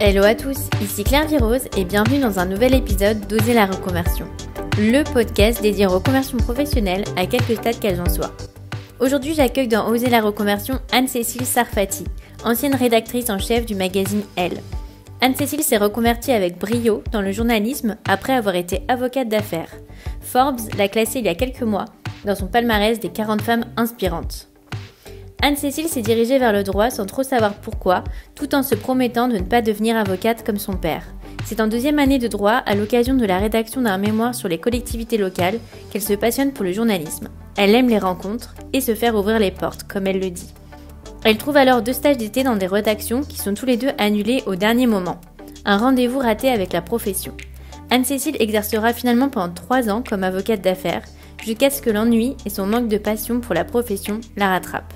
Hello à tous, ici Claire Virose et bienvenue dans un nouvel épisode d'Oser la reconversion, le podcast dédié aux reconversions professionnelles à quelque stade qu'elles en soient. Aujourd'hui, j'accueille dans Oser la reconversion Anne-Cécile Sarfati, ancienne rédactrice en chef du magazine Elle. Anne-Cécile s'est reconvertie avec brio dans le journalisme après avoir été avocate d'affaires. Forbes l'a classée il y a quelques mois dans son palmarès des 40 femmes inspirantes. Anne-Cécile s'est dirigée vers le droit sans trop savoir pourquoi, tout en se promettant de ne pas devenir avocate comme son père. C'est en deuxième année de droit, à l'occasion de la rédaction d'un mémoire sur les collectivités locales, qu'elle se passionne pour le journalisme. Elle aime les rencontres et se faire ouvrir les portes, comme elle le dit. Elle trouve alors 2 stages d'été dans des rédactions qui sont tous les 2 annulés au dernier moment. Un rendez-vous raté avec la profession. Anne-Cécile exercera finalement pendant 3 ans comme avocate d'affaires, jusqu'à ce que l'ennui et son manque de passion pour la profession la rattrapent.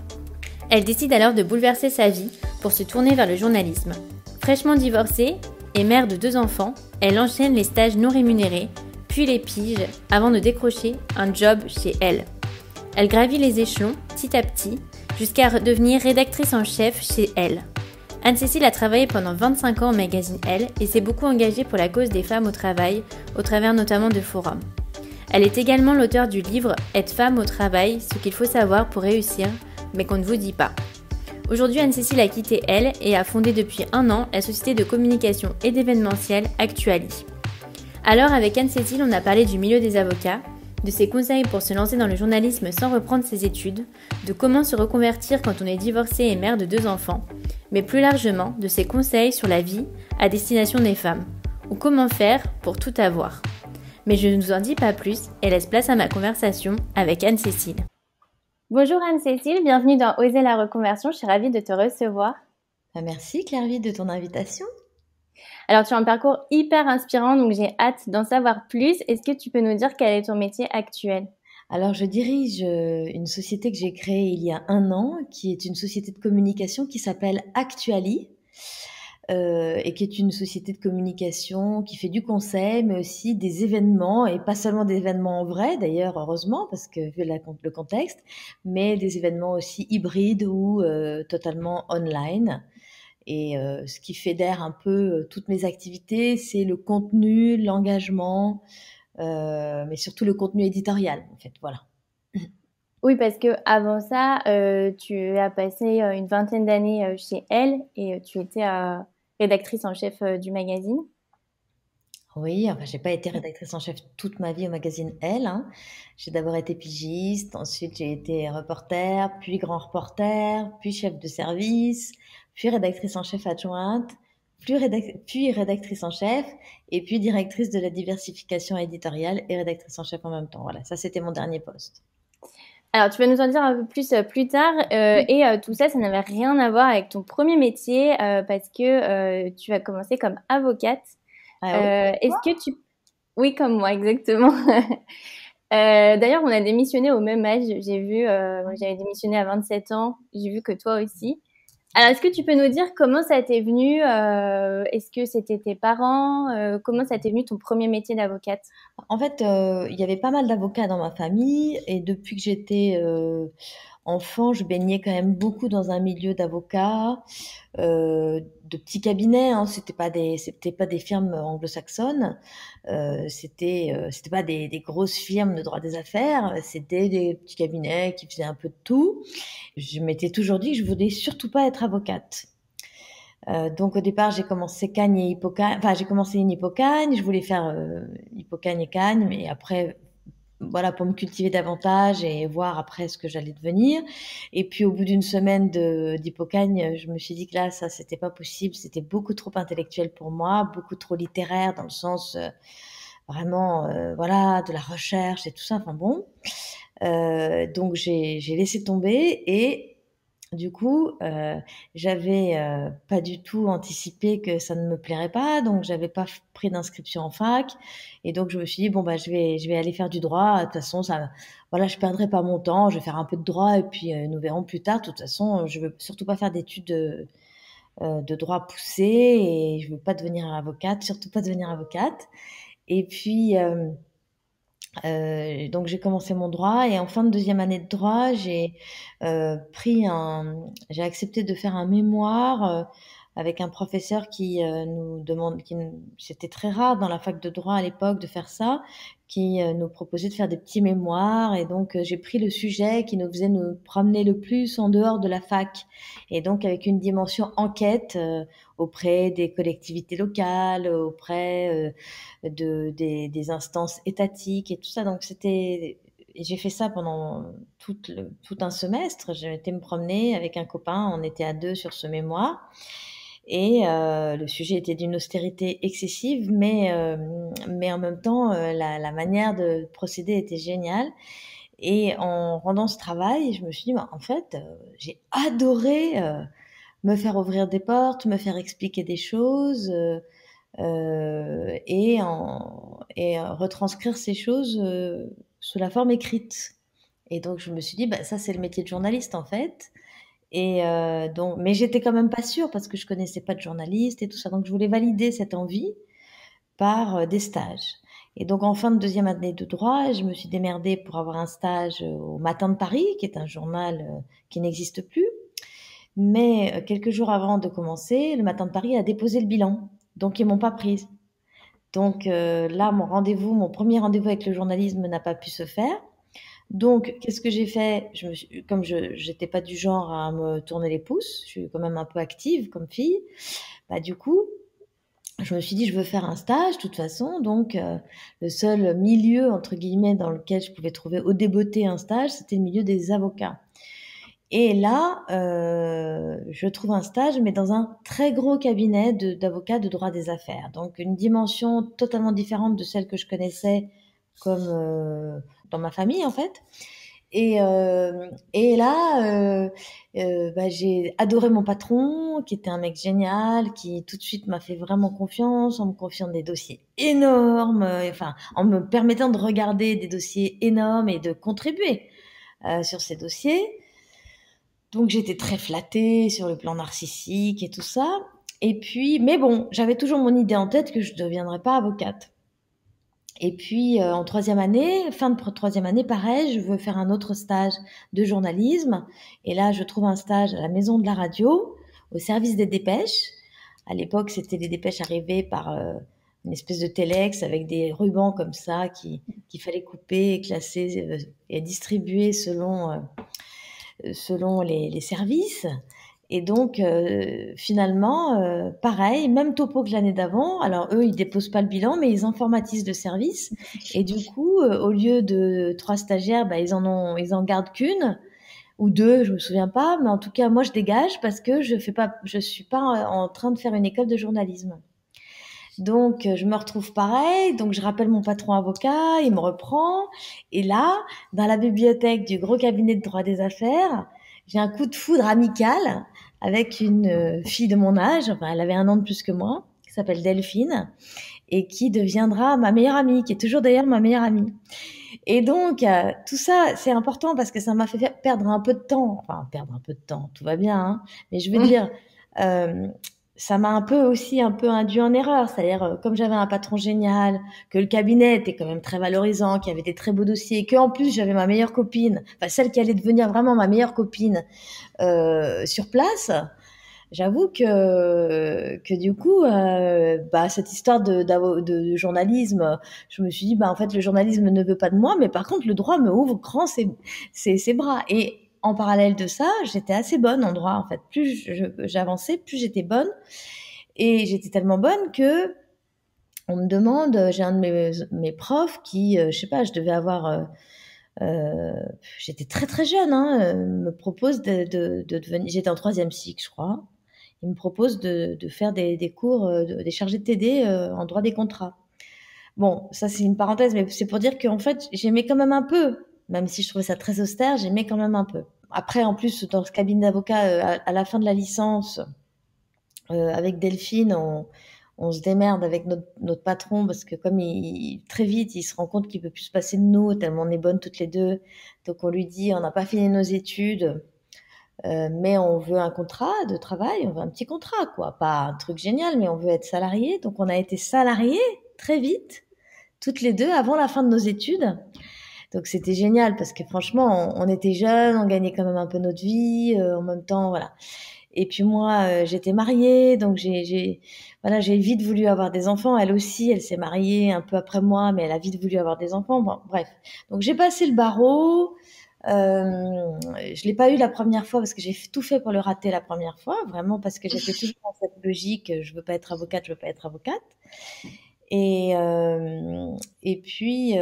Elle décide alors de bouleverser sa vie pour se tourner vers le journalisme. Fraîchement divorcée et mère de 2 enfants, elle enchaîne les stages non rémunérés, puis les piges, avant de décrocher un job chez Elle. Elle gravit les échelons, petit à petit, jusqu'à devenir rédactrice en chef chez Elle. Anne-Cécile a travaillé pendant 25 ans au magazine Elle et s'est beaucoup engagée pour la cause des femmes au travail, au travers notamment de forums. Elle est également l'auteure du livre « Être femme au travail, ce qu'il faut savoir pour réussir », mais qu'on ne vous dit pas. Aujourd'hui, Anne-Cécile a quitté Elle et a fondé depuis 1 an la société de communication et d'événementiel Actuali. Alors, avec Anne-Cécile, on a parlé du milieu des avocats, de ses conseils pour se lancer dans le journalisme sans reprendre ses études, de comment se reconvertir quand on est divorcé et mère de 2 enfants, mais plus largement de ses conseils sur la vie à destination des femmes, ou comment faire pour tout avoir. Mais je ne vous en dis pas plus et laisse place à ma conversation avec Anne-Cécile. Bonjour Anne-Cécile, bienvenue dans Oser la reconversion, je suis ravie de te recevoir. Merci Claire de ton invitation. Alors tu as un parcours hyper inspirant, donc j'ai hâte d'en savoir plus. Est-ce que tu peux nous dire quel est ton métier actuel ? Alors je dirige une société que j'ai créée il y a 1 an, qui est une société de communication qui s'appelle Actuali. Et qui est une société de communication qui fait du conseil, mais aussi des événements, et pas seulement des événements en vrai, d'ailleurs, heureusement, parce que vu le contexte, mais des événements aussi hybrides ou totalement online. Et ce qui fédère un peu toutes mes activités, c'est le contenu, l'engagement, mais surtout le contenu éditorial, en fait, voilà. Oui, parce que avant ça, tu as passé une vingtaine d'années chez Elle et tu étais rédactrice en chef du magazine. Oui, enfin, j'ai pas été rédactrice en chef toute ma vie au magazine Elle, hein. J'ai d'abord été pigiste, ensuite j'ai été reporter, puis grand reporter, puis chef de service, puis rédactrice en chef adjointe, puis rédactrice en chef, et puis directrice de la diversification éditoriale et rédactrice en chef en même temps. Voilà, ça c'était mon dernier poste. Alors, tu vas nous en dire un peu plus tard. Et tout ça, ça n'avait rien à voir avec ton premier métier parce que tu as commencé comme avocate. Ah oui. Est-ce que tu... Oui, comme moi, exactement. D'ailleurs, on a démissionné au même âge. J'ai vu, j'avais démissionné à 27 ans. J'ai vu que toi aussi. Alors, est-ce que tu peux nous dire comment ça t'est venu est-ce que c'était tes parents comment ça t'est venu ton premier métier d'avocate ? En fait, il y avait pas mal d'avocats dans ma famille, et depuis que j'étais enfant, je baignais quand même beaucoup dans un milieu d'avocats, de petits cabinets, hein. C'était pas des firmes anglo-saxonnes, c'était pas des grosses firmes de droit des affaires, c'était des petits cabinets qui faisaient un peu de tout. Je m'étais toujours dit que je voulais surtout pas être avocate. Donc au départ, j'ai commencé Cagne et Hippocagne. Enfin, j'ai commencé une Hippocagne. Je voulais faire Hippocagne et Cagne, mais après, voilà, pour me cultiver davantage et voir après ce que j'allais devenir. Et puis au bout d'une semaine d'Hippocagne, je me suis dit que là, ça, c'était pas possible. C'était beaucoup trop intellectuel pour moi, beaucoup trop littéraire dans le sens vraiment, voilà, de la recherche et tout ça. Enfin bon, donc j'ai laissé tomber. Et du coup, j'avais pas du tout anticipé que ça ne me plairait pas, donc j'avais pas pris d'inscription en fac, et donc je me suis dit bon bah je vais aller faire du droit. De toute façon, ça, voilà, je perdrai pas mon temps, je vais faire un peu de droit et puis nous verrons plus tard. De toute façon, je veux surtout pas faire d'études de droit poussé, et je veux pas devenir avocate, surtout pas devenir avocate. Et puis donc j'ai commencé mon droit, et en fin de deuxième année de droit, j'ai accepté de faire un mémoire avec un professeur qui nous demande, c'était très rare dans la fac de droit à l'époque de faire ça, qui nous proposait de faire des petits mémoires. Et donc, j'ai pris le sujet qui nous faisait nous promener le plus en dehors de la fac. Et donc, avec une dimension enquête auprès des collectivités locales, auprès des instances étatiques et tout ça. Donc, j'ai fait ça pendant tout un semestre. J'ai été me promener avec un copain. On était à 2 sur ce mémoire. Et le sujet était d'une austérité excessive, mais en même temps, la manière de procéder était géniale. Et en rendant ce travail, je me suis dit, bah, en fait, j'ai adoré me faire ouvrir des portes, me faire expliquer des choses et retranscrire ces choses sous la forme écrite. Et donc, je me suis dit, bah, ça, c'est le métier de journaliste, en fait. Et donc, mais j'étais quand même pas sûre parce que je connaissais pas de journaliste et tout ça. Donc, je voulais valider cette envie par des stages. Et donc, en fin de deuxième année de droit, je me suis démerdée pour avoir un stage au Matin de Paris, qui est un journal qui n'existe plus. Mais quelques jours avant de commencer, le Matin de Paris a déposé le bilan. Donc, ils m'ont pas prise. Donc là, mon premier rendez-vous avec le journalisme n'a pas pu se faire. Donc, qu'est-ce que j'ai fait? Comme je n'étais pas du genre à me tourner les pouces, je suis quand même un peu active comme fille. Bah, du coup, je me suis dit, je veux faire un stage, de toute façon. Donc, le seul milieu, entre guillemets, dans lequel je pouvais trouver au débeauté un stage, c'était le milieu des avocats. Et là, je trouve un stage, mais dans un très gros cabinet d'avocats de droit des affaires. Donc, une dimension totalement différente de celle que je connaissais comme dans ma famille, en fait. Et là, bah, j'ai adoré mon patron, qui était un mec génial, qui tout de suite m'a fait vraiment confiance en me confiant des dossiers énormes, enfin, en me permettant de regarder des dossiers énormes et de contribuer sur ces dossiers. Donc j'étais très flattée sur le plan narcissique et tout ça. Et puis, mais bon, j'avais toujours mon idée en tête que je ne deviendrais pas avocate. Et puis en troisième année, fin de troisième année, pareil, je veux faire un autre stage de journalisme. Et là, je trouve un stage à la Maison de la Radio, au service des dépêches. À l'époque, c'était les dépêches arrivées par une espèce de téléx avec des rubans comme ça qu'il fallait couper et classer et distribuer selon les services. Et donc, finalement, pareil, même topo que l'année d'avant. Alors, eux, ils déposent pas le bilan, mais ils informatisent le service. Et du coup, au lieu de 3 stagiaires, bah, ils en gardent qu'une ou 2, je me souviens pas. Mais en tout cas, moi, je dégage parce que je suis pas en train de faire une école de journalisme. Donc, je me retrouve pareil. Donc, je rappelle mon patron avocat, il me reprend. Et là, dans la bibliothèque du gros cabinet de droit des affaires, j'ai un coup de foudre amical avec une fille de mon âge. Enfin, elle avait 1 an de plus que moi, qui s'appelle Delphine, et qui deviendra ma meilleure amie, qui est toujours d'ailleurs ma meilleure amie. Et donc, tout ça, c'est important parce que ça m'a fait perdre un peu de temps. Enfin, perdre un peu de temps, tout va bien, hein. Mais je veux dire, ça m'a un peu induit en erreur. C'est-à-dire, comme j'avais un patron génial, que le cabinet était quand même très valorisant, qu'il y avait des très beaux dossiers, que en plus j'avais ma meilleure copine, enfin celle qui allait devenir vraiment ma meilleure copine sur place. J'avoue que du coup, bah, cette histoire de journalisme, je me suis dit, bah, en fait, le journalisme ne veut pas de moi, mais par contre, le droit me ouvre grand ses bras. Et en parallèle de ça, j'étais assez bonne en droit, en fait. Plus j'avançais, plus j'étais bonne. Et j'étais tellement bonne que on me demande, j'ai un de mes profs qui, je sais pas, je devais avoir, j'étais très très jeune, hein, me propose de devenir, j'étais en 3e cycle, je crois. Il me propose de faire des cours, des chargés de TD en droit des contrats. Bon, ça c'est une parenthèse, mais c'est pour dire qu'en fait, j'aimais quand même un peu, même si je trouvais ça très austère, j'aimais quand même un peu. Après, en plus, dans ce cabinet d'avocat, à la fin de la licence, avec Delphine, on se démerde avec notre patron parce que comme très vite, il se rend compte qu'il peut plus se passer de nous tellement on est bonnes toutes les deux. Donc on lui dit, on n'a pas fini nos études, mais on veut un contrat de travail, on veut un petit contrat, quoi. Pas un truc génial, mais on veut être salarié. Donc on a été salariés très vite, toutes les deux, avant la fin de nos études. Donc c'était génial parce que franchement, on était jeunes, on gagnait quand même un peu notre vie, en même temps, voilà. Et puis moi, j'étais mariée, donc voilà, j'ai vite voulu avoir des enfants. Elle aussi, elle s'est mariée un peu après moi, mais elle a vite voulu avoir des enfants. Bon, bref. Donc j'ai passé le barreau. Je l'ai pas eu la première fois parce que j'ai tout fait pour le rater la première fois, vraiment parce que j'étais toujours dans cette logique, je veux pas être avocate, je veux pas être avocate. Et, euh, et puis,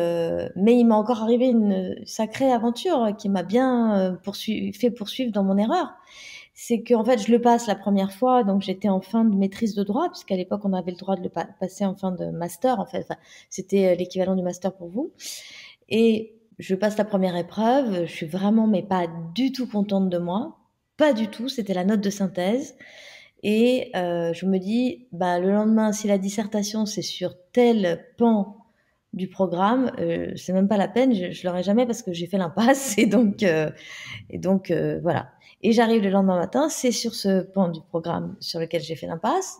mais il m'a encore arrivé une sacrée aventure qui m'a bien fait poursuivre dans mon erreur. C'est qu'en fait, je le passe la première fois, donc j'étais en fin de maîtrise de droit, puisqu'à l'époque, on avait le droit de le passer en fin de master, en fait. Enfin, c'était l'équivalent du master pour vous. Et je passe la première épreuve, je suis vraiment, mais pas du tout contente de moi. Pas du tout, c'était la note de synthèse. Et je me dis, bah, le lendemain, si la dissertation, c'est sur tel pan du programme, c'est même pas la peine, je l'aurai jamais parce que j'ai fait l'impasse. Et donc, voilà. Et j'arrive le lendemain matin, c'est sur ce pan du programme sur lequel j'ai fait l'impasse.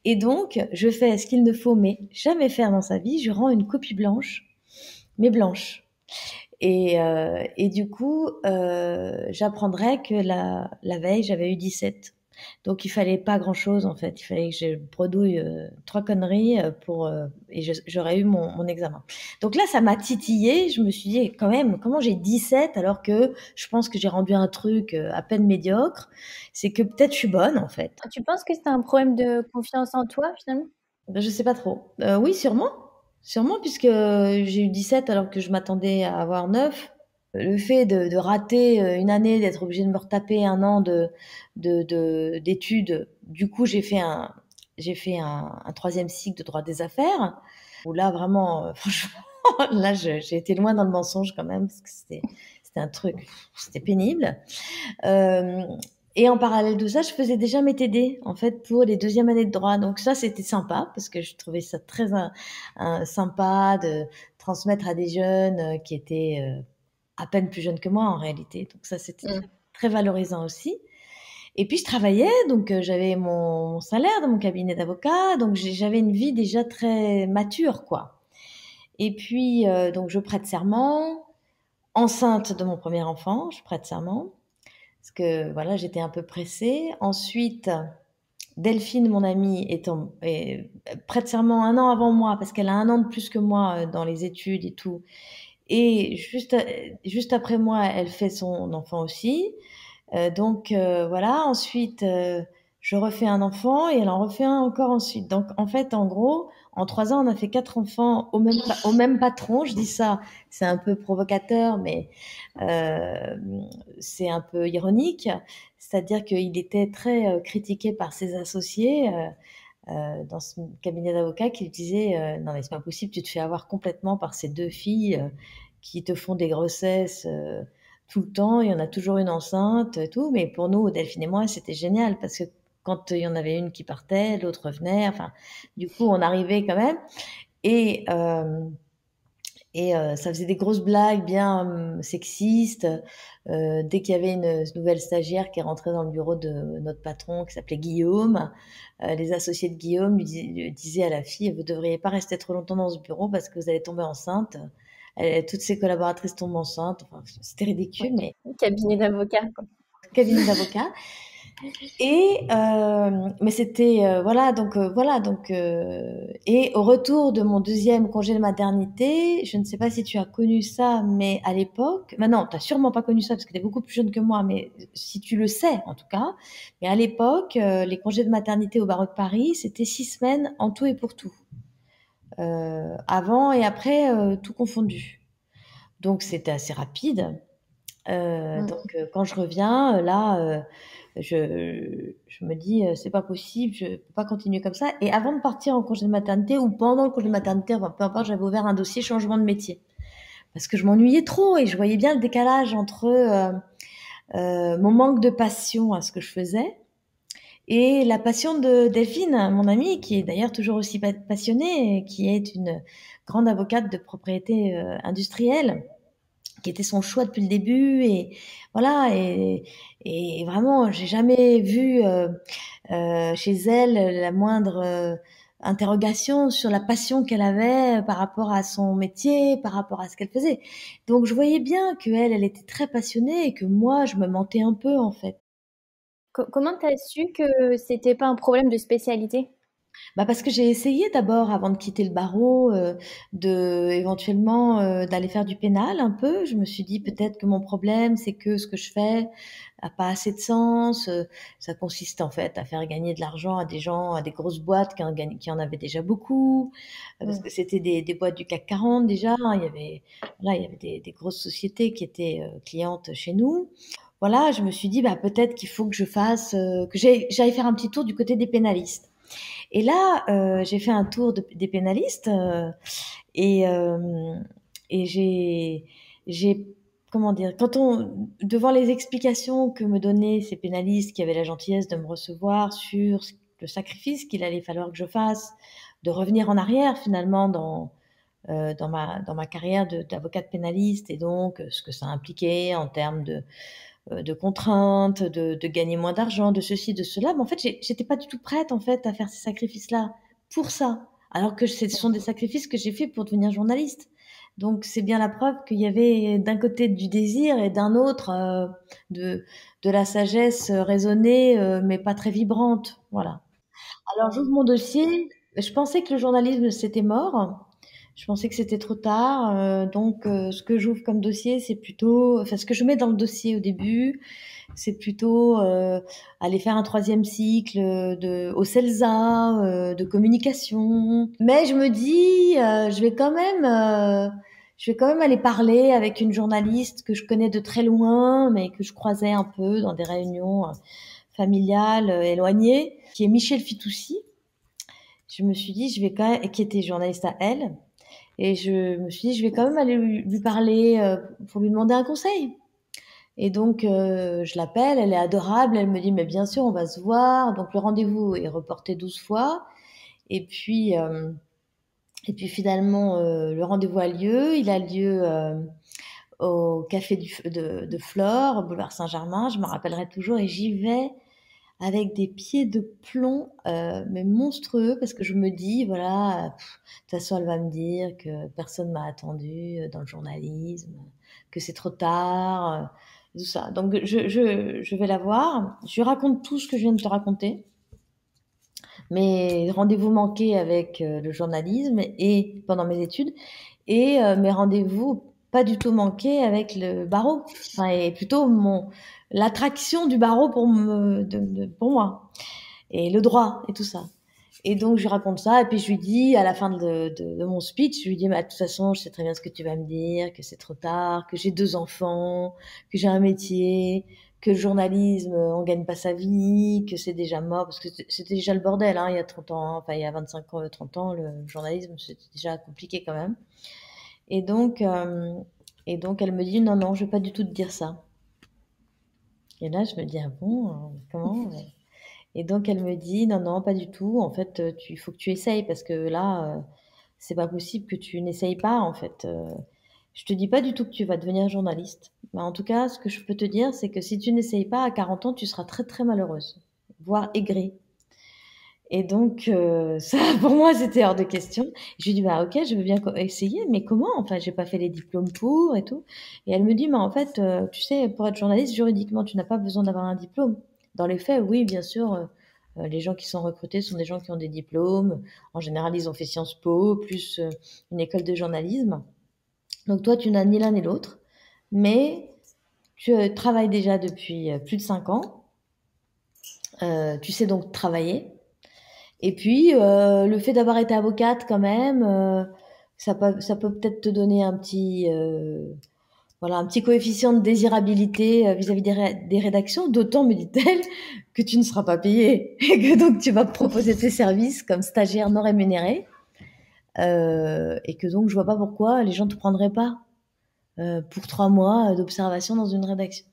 Et donc, je fais ce qu'il ne faut mais jamais faire dans sa vie, je rends une copie blanche, mais blanche. Et du coup, j'apprendrai que la veille, j'avais eu 17. Donc il fallait pas grand-chose en fait. Il fallait que je bredouille 3 conneries et j'aurais eu mon examen. Donc là, ça m'a titillé. Je me suis dit quand même, comment j'ai 17 alors que je pense que j'ai rendu un truc à peine médiocre. C'est que peut-être je suis bonne en fait. Tu penses que c'est un problème de confiance en toi, finalement? Ben, je sais pas trop. Oui, sûrement. Sûrement, puisque j'ai eu 17 alors que je m'attendais à avoir 9. Le fait de rater une année, d'être obligée de me retaper un an d'études, du coup, j'ai fait un troisième cycle de droit des affaires, où là, vraiment, franchement, là, j'ai été loin dans le mensonge quand même, parce que c'était un truc, c'était pénible. Euh, et en parallèle de ça, je faisais déjà mes TD, en fait, pour les deuxièmes années de droit. Donc ça, c'était sympa, parce que je trouvais ça très sympa de transmettre à des jeunes qui étaient à peine plus jeunes que moi, en réalité. Donc ça, c'était Mm. très valorisant aussi. Et puis, je travaillais, donc j'avais mon salaire dans mon cabinet d'avocat, donc j'avais une vie déjà très mature, quoi. Et puis, donc, je prête serment, enceinte de mon premier enfant, je prête serment parce que voilà, j'étais un peu pressée. Ensuite, Delphine, mon amie, prête serment un an avant moi, parce qu'elle a un an de plus que moi dans les études et tout. Et juste après moi, elle fait son enfant aussi. Donc voilà, ensuite, je refais un enfant et elle en refait un encore ensuite. Donc en fait, en gros, en 3 ans, on a fait 4 enfants au même patron. Je dis ça, c'est un peu provocateur, mais euh, c'est un peu ironique. C'est-à-dire qu'il était très critiqué par ses associés dans ce cabinet d'avocats qui disaient non mais c'est pas possible, tu te fais avoir complètement par ces 2 filles qui te font des grossesses tout le temps, il y en a toujours une enceinte et tout, mais pour nous, Delphine et moi, c'était génial parce que quand il y en avait une qui partait, l'autre venait, enfin, du coup, on arrivait quand même. Et, euh, et ça faisait des grosses blagues bien sexistes. Dès qu'il y avait une nouvelle stagiaire qui est rentrée dans le bureau de notre patron, qui s'appelait Guillaume, les associés de Guillaume lui disaient à la fille, vous ne devriez pas rester trop longtemps dans ce bureau parce que vous allez tomber enceinte. Toutes ses collaboratrices tombent enceintes. Enfin, c'était ridicule, Ouais. mais Cabinet d'avocat, quoi. cabinet d'avocat. Mais c'était et au retour de mon deuxième congé de maternité, je ne sais pas si tu as connu ça, mais à l'époque, maintenant tu as sûrement pas connu ça parce que tu es beaucoup plus jeune que moi, mais si tu le sais en tout cas, mais à l'époque, les congés de maternité au barreau de Paris, c'était 6 semaines en tout et pour tout, avant et après tout confondu. Donc c'était assez rapide. Mm. Donc quand je reviens, là, je me dis, c'est pas possible, je peux pas continuer comme ça. Et avant de partir en congé de maternité ou pendant le congé de maternité, enfin, peu importe, j'avais ouvert un dossier changement de métier. Parce que je m'ennuyais trop et je voyais bien le décalage entre mon manque de passion à ce que je faisais et la passion de Delphine, mon amie, qui est d'ailleurs toujours aussi passionnée, et qui est une grande avocate de propriété industrielle qui était son choix depuis le début et voilà et vraiment j'ai jamais vu chez elle la moindre interrogation sur la passion qu'elle avait par rapport à son métier, par rapport à ce qu'elle faisait. Donc je voyais bien que elle était très passionnée et que moi je me mentais un peu en fait. Comment t'as su que c'était pas un problème de spécialité? Bah, parce que j'ai essayé d'abord, avant de quitter le barreau, éventuellement, d'aller faire du pénal un peu. Je me suis dit: «Peut-être que mon problème, c'est que ce que je fais a pas assez de sens». Ça consiste en fait à faire gagner de l'argent à des gens, à des grosses boîtes qui en avaient déjà beaucoup, parce Mm. que c'était des boîtes du CAC 40 déjà, hein. Il y avait des grosses sociétés qui étaient, clientes chez nous. Voilà, je me suis dit: «Bah, peut-être qu'il faut que j'aille faire un petit tour du côté des pénalistes». Et là, j'ai fait un tour des pénalistes, et, euh, et j'ai, comment dire, devant les explications que me donnaient ces pénalistes qui avaient la gentillesse de me recevoir sur le sacrifice qu'il allait falloir que je fasse, de revenir en arrière finalement dans ma carrière d'avocate pénaliste, et donc ce que ça impliquait en termes de contraintes, de gagner moins d'argent, de ceci, de cela. Mais en fait, j'étais pas du tout prête en fait à faire ces sacrifices-là pour ça. Alors que ce sont des sacrifices que j'ai faits pour devenir journaliste. Donc c'est bien la preuve qu'il y avait d'un côté du désir et d'un autre de, de la sagesse raisonnée, mais pas très vibrante. Voilà. Alors j'ouvre mon dossier. Je pensais que le journalisme c'était mort. Je pensais que c'était trop tard. Donc ce que j'ouvre comme dossier, c'est plutôt, enfin ce que je mets dans le dossier au début, c'est plutôt aller faire un troisième cycle au CELSA, de communication. Mais je me dis, je vais quand même aller parler avec une journaliste que je connais de très loin, mais que je croisais un peu dans des réunions familiales éloignées, qui est Michel Fitoussi. Je me suis dit, je vais quand même, qui était journaliste à Elle, et je me suis dit, je vais quand même aller lui parler pour lui demander un conseil. Et donc, je l'appelle, elle est adorable, elle me dit, mais bien sûr, on va se voir. Donc, le rendez-vous est reporté 12 fois. Et puis, finalement, le rendez-vous a lieu. Il a lieu au café de Flore, au boulevard Saint-Germain. Je me rappellerai toujours, et j'y vais avec des pieds de plomb, mais monstrueux, parce que je me dis, voilà, de toute façon, elle va me dire que personne m'a attendu dans le journalisme, que c'est trop tard, tout ça. Donc, je vais la voir. Je lui raconte tout ce que je viens de te raconter. Mes rendez-vous manqués avec le journalisme et pendant mes études, et mes rendez-vous pas du tout manqués avec le barreau. Enfin, et plutôt l'attraction du barreau pour moi, et le droit et tout ça. Et donc, je lui raconte ça, et puis je lui dis, à la fin de mon speech, je lui dis, bah, de toute façon, je sais très bien ce que tu vas me dire, que c'est trop tard, que j'ai 2 enfants, que j'ai un métier, que le journalisme, on gagne pas sa vie, que c'est déjà mort, parce que c'était déjà le bordel, hein, il y a 30 ans, hein, enfin, il y a 25 ans, 30 ans, le journalisme, c'était déjà compliqué quand même. Et donc, elle me dit, non, non, je vais pas du tout te dire ça. Et là, je me dis, ah bon, comment? Et donc elle me dit: «Non, non, pas du tout. En fait, tu faut que tu essayes, parce que là, c'est pas possible que tu n'essayes pas, en fait, je te dis pas du tout que tu vas devenir journaliste. Mais en tout cas, ce que je peux te dire, c'est que si tu n'essayes pas, à 40 ans, tu seras très, très malheureuse, voire aigrie». Et donc ça, pour moi, c'était hors de question. Je lui dis: «Bah, OK, je veux bien essayer, mais comment? Enfin, j'ai pas fait les diplômes pour et tout». Et elle me dit: «Mais en fait, tu sais, pour être journaliste, juridiquement, tu n'as pas besoin d'avoir un diplôme». Dans les faits, oui, bien sûr, les gens qui sont recrutés sont des gens qui ont des diplômes. En général, ils ont fait Sciences Po, plus une école de journalisme. Donc toi, tu n'as ni l'un ni l'autre, mais tu travailles déjà depuis plus de 5 ans. Tu sais donc travailler. Et puis, le fait d'avoir été avocate quand même, ça peut peut-être te donner voilà, un petit coefficient de désirabilité vis-à-vis des rédactions, d'autant, me dit-elle, que tu ne seras pas payée et que donc tu vas proposer tes services comme stagiaire non rémunérée, et que donc je vois pas pourquoi les gens te prendraient pas pour 3 mois d'observation dans une rédaction.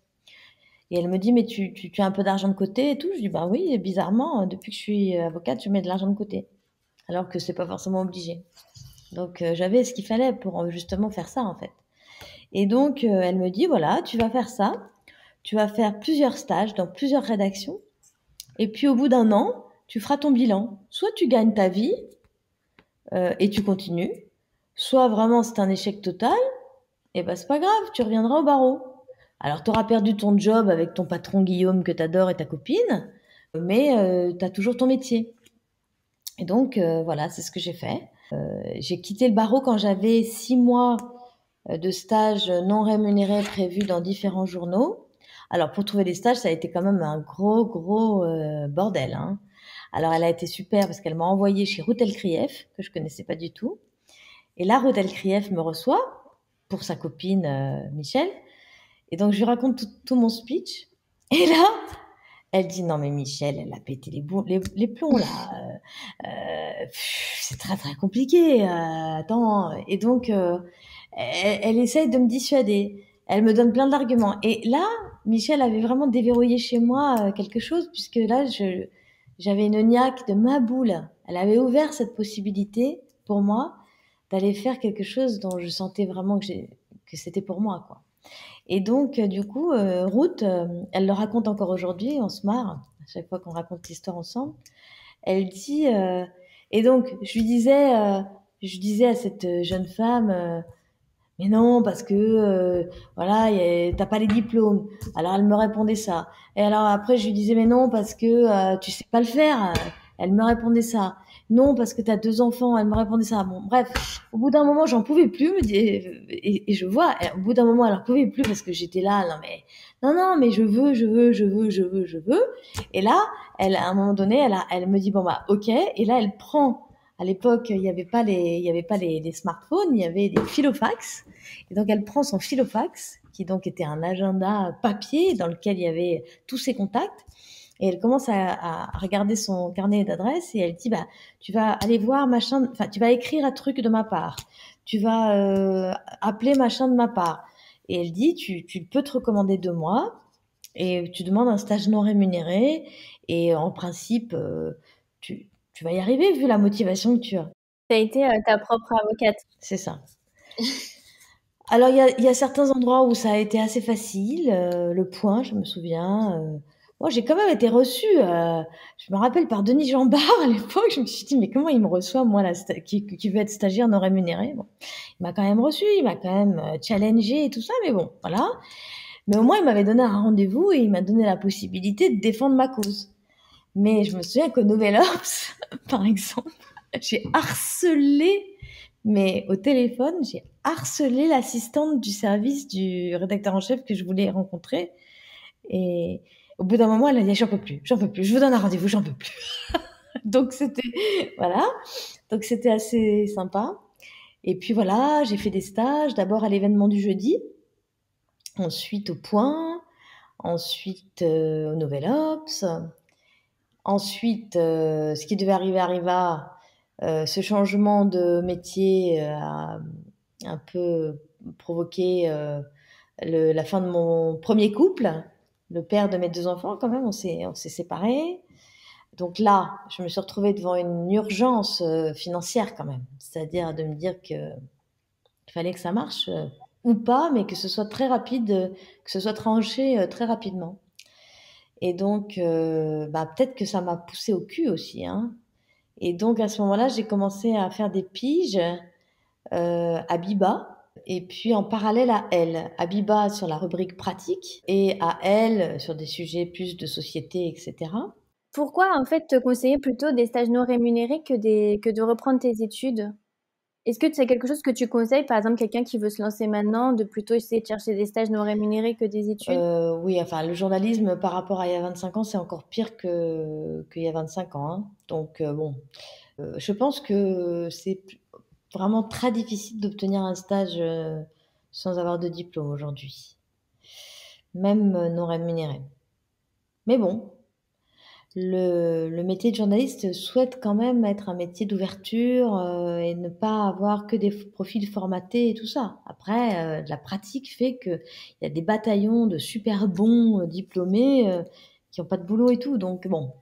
Et elle me dit, mais tu as un peu d'argent de côté et tout. Je dis, bah oui, bizarrement, depuis que je suis avocate, je mets de l'argent de côté, alors que c'est pas forcément obligé. Donc j'avais ce qu'il fallait pour justement faire ça en fait. Et donc elle me dit, voilà, tu vas faire ça, tu vas faire plusieurs stages dans plusieurs rédactions, et puis au bout d'un an, tu feras ton bilan. Soit tu gagnes ta vie et tu continues, soit vraiment c'est un échec total, et ben c'est pas grave, tu reviendras au barreau. Alors, tu auras perdu ton job avec ton patron Guillaume que tu adores et ta copine, mais tu as toujours ton métier. Et donc, voilà, c'est ce que j'ai fait. J'ai quitté le barreau quand j'avais 6 mois de stages non rémunérés prévus dans différents journaux. Alors, pour trouver des stages, ça a été quand même un gros bordel, hein. Alors, elle a été super parce qu'elle m'a envoyée chez Routel Krief, que je connaissais pas du tout. Et là, Routel Krief me reçoit pour sa copine Michel. Et donc, je lui raconte tout mon speech. Et là, elle dit non mais Michel, elle a pété les plombs là. C'est très compliqué. Attends. Et donc, elle essaye de me dissuader. Elle me donne plein d'arguments. Et là, Michel avait vraiment déverrouillé chez moi quelque chose, puisque là, j'avais une niaque de ma boule. Elle avait ouvert cette possibilité pour moi d'aller faire quelque chose dont je sentais vraiment que c'était pour moi, quoi. Et donc, du coup, Ruth, elle le raconte encore aujourd'hui, on se marre à chaque fois qu'on raconte l'histoire ensemble. Elle dit, et donc, je disais à cette jeune femme, mais non, parce que voilà, t'as pas les diplômes. Alors elle me répondait ça. Et alors après, je lui disais, mais non, parce que tu sais pas le faire. Elle me répondait ça. Non, parce que t'as 2 enfants. Elle me répondait ça. Bon, bref, au bout d'un moment, j'en pouvais plus. Et je vois, au bout d'un moment, elle en pouvait plus parce que j'étais là. Non, mais je veux. Et là, à un moment donné, elle me dit, bon bah, ok. Et là, elle prend. À l'époque, il n'y avait pas les smartphones, il y avait des filofax. Et donc, elle prend son filofax, qui donc était un agenda papier dans lequel il y avait tous ses contacts. Et elle commence à regarder son carnet d'adresses et elle dit, bah, tu vas aller voir machin, enfin, tu vas écrire un truc de ma part. Tu vas appeler machin de ma part. Et elle dit, tu peux te recommander 2 mois et tu demandes un stage non rémunéré. Et en principe, tu vas y arriver vu la motivation que tu as. Tu as été ta propre avocate. C'est ça. Alors, il y a certains endroits où ça a été assez facile. Le Point, je me souviens. Moi, j'ai quand même été reçue, je me rappelle, par Denis Jambard à l'époque. Je me suis dit, mais comment il me reçoit, moi, là, qui veut être stagiaire non rémunéré? Bon, il m'a quand même reçu, il m'a quand même challengé et tout ça, mais bon, voilà. Mais au moins, il m'avait donné un rendez-vous et il m'a donné la possibilité de défendre ma cause. Mais je me souviens qu'au Nouvel Obs, par exemple, j'ai harcelé, mais au téléphone, j'ai harcelé l'assistante du service du rédacteur en chef que je voulais rencontrer. Et au bout d'un moment, elle a dit, j'en peux plus, je vous donne un rendez-vous, j'en peux plus. Donc voilà. Donc c'était assez sympa. Et puis voilà, j'ai fait des stages, d'abord à l'événement du jeudi, ensuite au Point, ensuite au Nouvel Obs. Ensuite, ce qui devait arriver arriva. Ce changement de métier a un peu provoqué la fin de mon premier couple, le père de mes 2 enfants quand même, on s'est séparés. Donc là, je me suis retrouvée devant une urgence financière quand même, c'est-à-dire de me dire qu'il fallait que ça marche ou pas, mais que ce soit très rapide, que ce soit tranché très rapidement. Et donc, bah, peut-être que ça m'a poussée au cul aussi, hein. Et donc à ce moment-là, j'ai commencé à faire des piges à Biba. Et puis en parallèle à Elle, à Biba sur la rubrique pratique et à Elle sur des sujets plus de société, etc. Pourquoi en fait te conseiller plutôt des stages non rémunérés que de reprendre tes études? Est-ce que c'est quelque chose que tu conseilles, par exemple, quelqu'un qui veut se lancer maintenant, de plutôt essayer de chercher des stages non rémunérés que des études? Oui, enfin le journalisme par rapport à il y a 25 ans, c'est encore pire qu'il y a 25 ans, hein. Donc bon, je pense que c'est vraiment très difficile d'obtenir un stage sans avoir de diplôme aujourd'hui, même non rémunéré. Mais bon, le métier de journaliste souhaite quand même être un métier d'ouverture et ne pas avoir que des profils formatés et tout ça. Après, la pratique fait qu'il y a des bataillons de super bons diplômés qui n'ont pas de boulot et tout. Donc bon,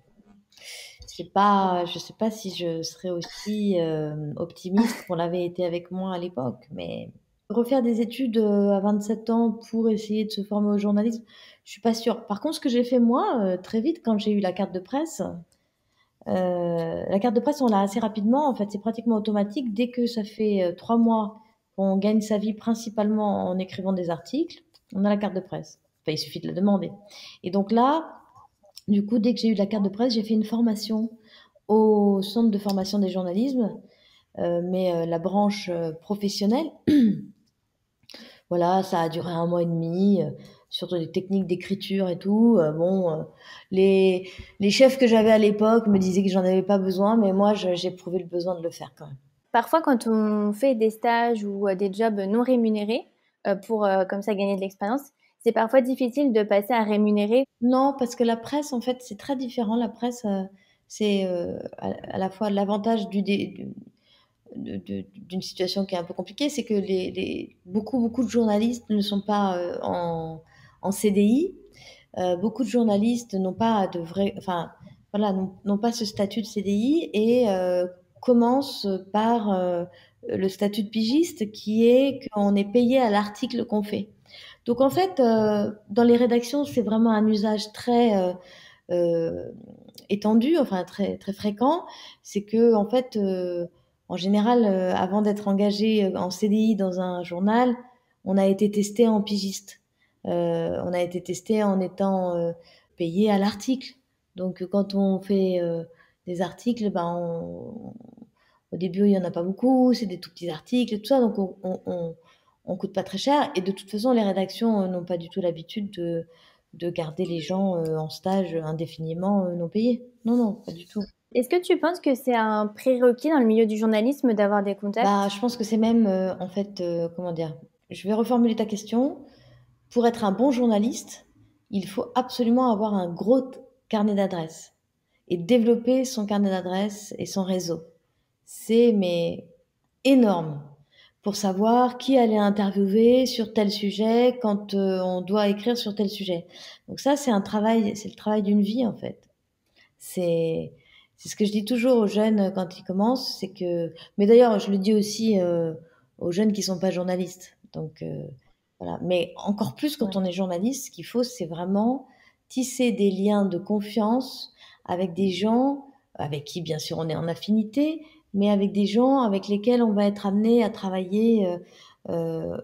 je sais pas si je serais aussi optimiste qu'on l'avait été avec moi à l'époque, mais refaire des études à 27 ans pour essayer de se former au journalisme, je suis pas sûre. Par contre, ce que j'ai fait moi, très vite, quand j'ai eu la carte de presse, la carte de presse, on l'a assez rapidement. En fait, c'est pratiquement automatique. Dès que ça fait 3 mois qu'on gagne sa vie principalement en écrivant des articles, on a la carte de presse. Enfin, il suffit de la demander. Et donc là, du coup, dès que j'ai eu la carte de presse, j'ai fait une formation au centre de formation des journalismes, mais la branche professionnelle. Voilà, ça a duré 1 mois et demi, sur des techniques d'écriture et tout. Bon, les chefs que j'avais à l'époque me disaient que j'en avais pas besoin, mais moi, j'ai éprouvé le besoin de le faire quand même. Parfois, quand on fait des stages ou des jobs non rémunérés pour comme ça gagner de l'expérience, c'est parfois difficile de passer à rémunéré. Non, parce que la presse, en fait, c'est très différent. La presse, c'est à la fois l'avantage d'une situation qui est un peu compliquée, c'est que beaucoup de journalistes ne sont pas en CDI. Beaucoup de journalistes n'ont pas de vrai, enfin, voilà, n'ont pas ce statut de CDI et commencent par le statut de pigiste qui est qu'on est payé à l'article qu'on fait. Donc en fait, dans les rédactions, c'est vraiment un usage très euh, étendu, enfin très très fréquent. C'est que en fait, en général, avant d'être engagé en CDI dans un journal, on a été testé en pigiste. On a été testé en étant payé à l'article. Donc quand on fait des articles, ben au début il y en a pas beaucoup, c'est des tout petits articles et tout ça, donc on coûte pas très cher. Et de toute façon, les rédactions n'ont pas du tout l'habitude de garder les gens en stage indéfiniment non payés. Non, non, pas du tout. Est-ce que tu penses que c'est un prérequis dans le milieu du journalisme d'avoir des contacts? Bah, je pense que c'est même, en fait, comment dire? Je vais reformuler ta question. Pour être un bon journaliste, il faut absolument avoir un gros carnet d'adresses et développer son carnet d'adresses et son réseau. C'est mais énorme pour savoir qui aller interviewer sur tel sujet quand on doit écrire sur tel sujet. Donc ça, c'est un travail, c'est le travail d'une vie en fait. C'est c'est ce que je dis toujours aux jeunes quand ils commencent, c'est que, mais d'ailleurs je le dis aussi aux jeunes qui sont pas journalistes. Donc voilà, mais encore plus quand Ouais. on est journaliste, ce qu'il faut, c'est vraiment tisser des liens de confiance avec des gens avec qui, bien sûr, on est en affinité, mais avec des gens avec lesquels on va être amené à travailler euh,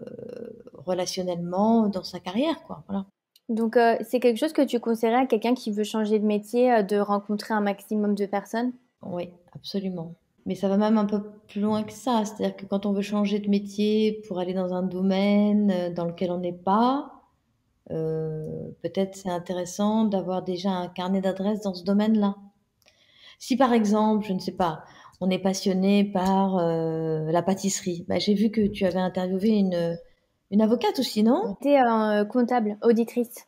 relationnellement dans sa carrière, quoi. Voilà. Donc, c'est quelque chose que tu conseillerais à quelqu'un qui veut changer de métier, de rencontrer un maximum de personnes? Oui, absolument. Mais ça va même un peu plus loin que ça. C'est-à-dire que quand on veut changer de métier pour aller dans un domaine dans lequel on n'est pas, peut-être c'est intéressant d'avoir déjà un carnet d'adresses dans ce domaine-là. Si par exemple, je ne sais pas, on est passionné par la pâtisserie, bah, j'ai vu que tu avais interviewé une avocate aussi, non? J'étais comptable, auditrice.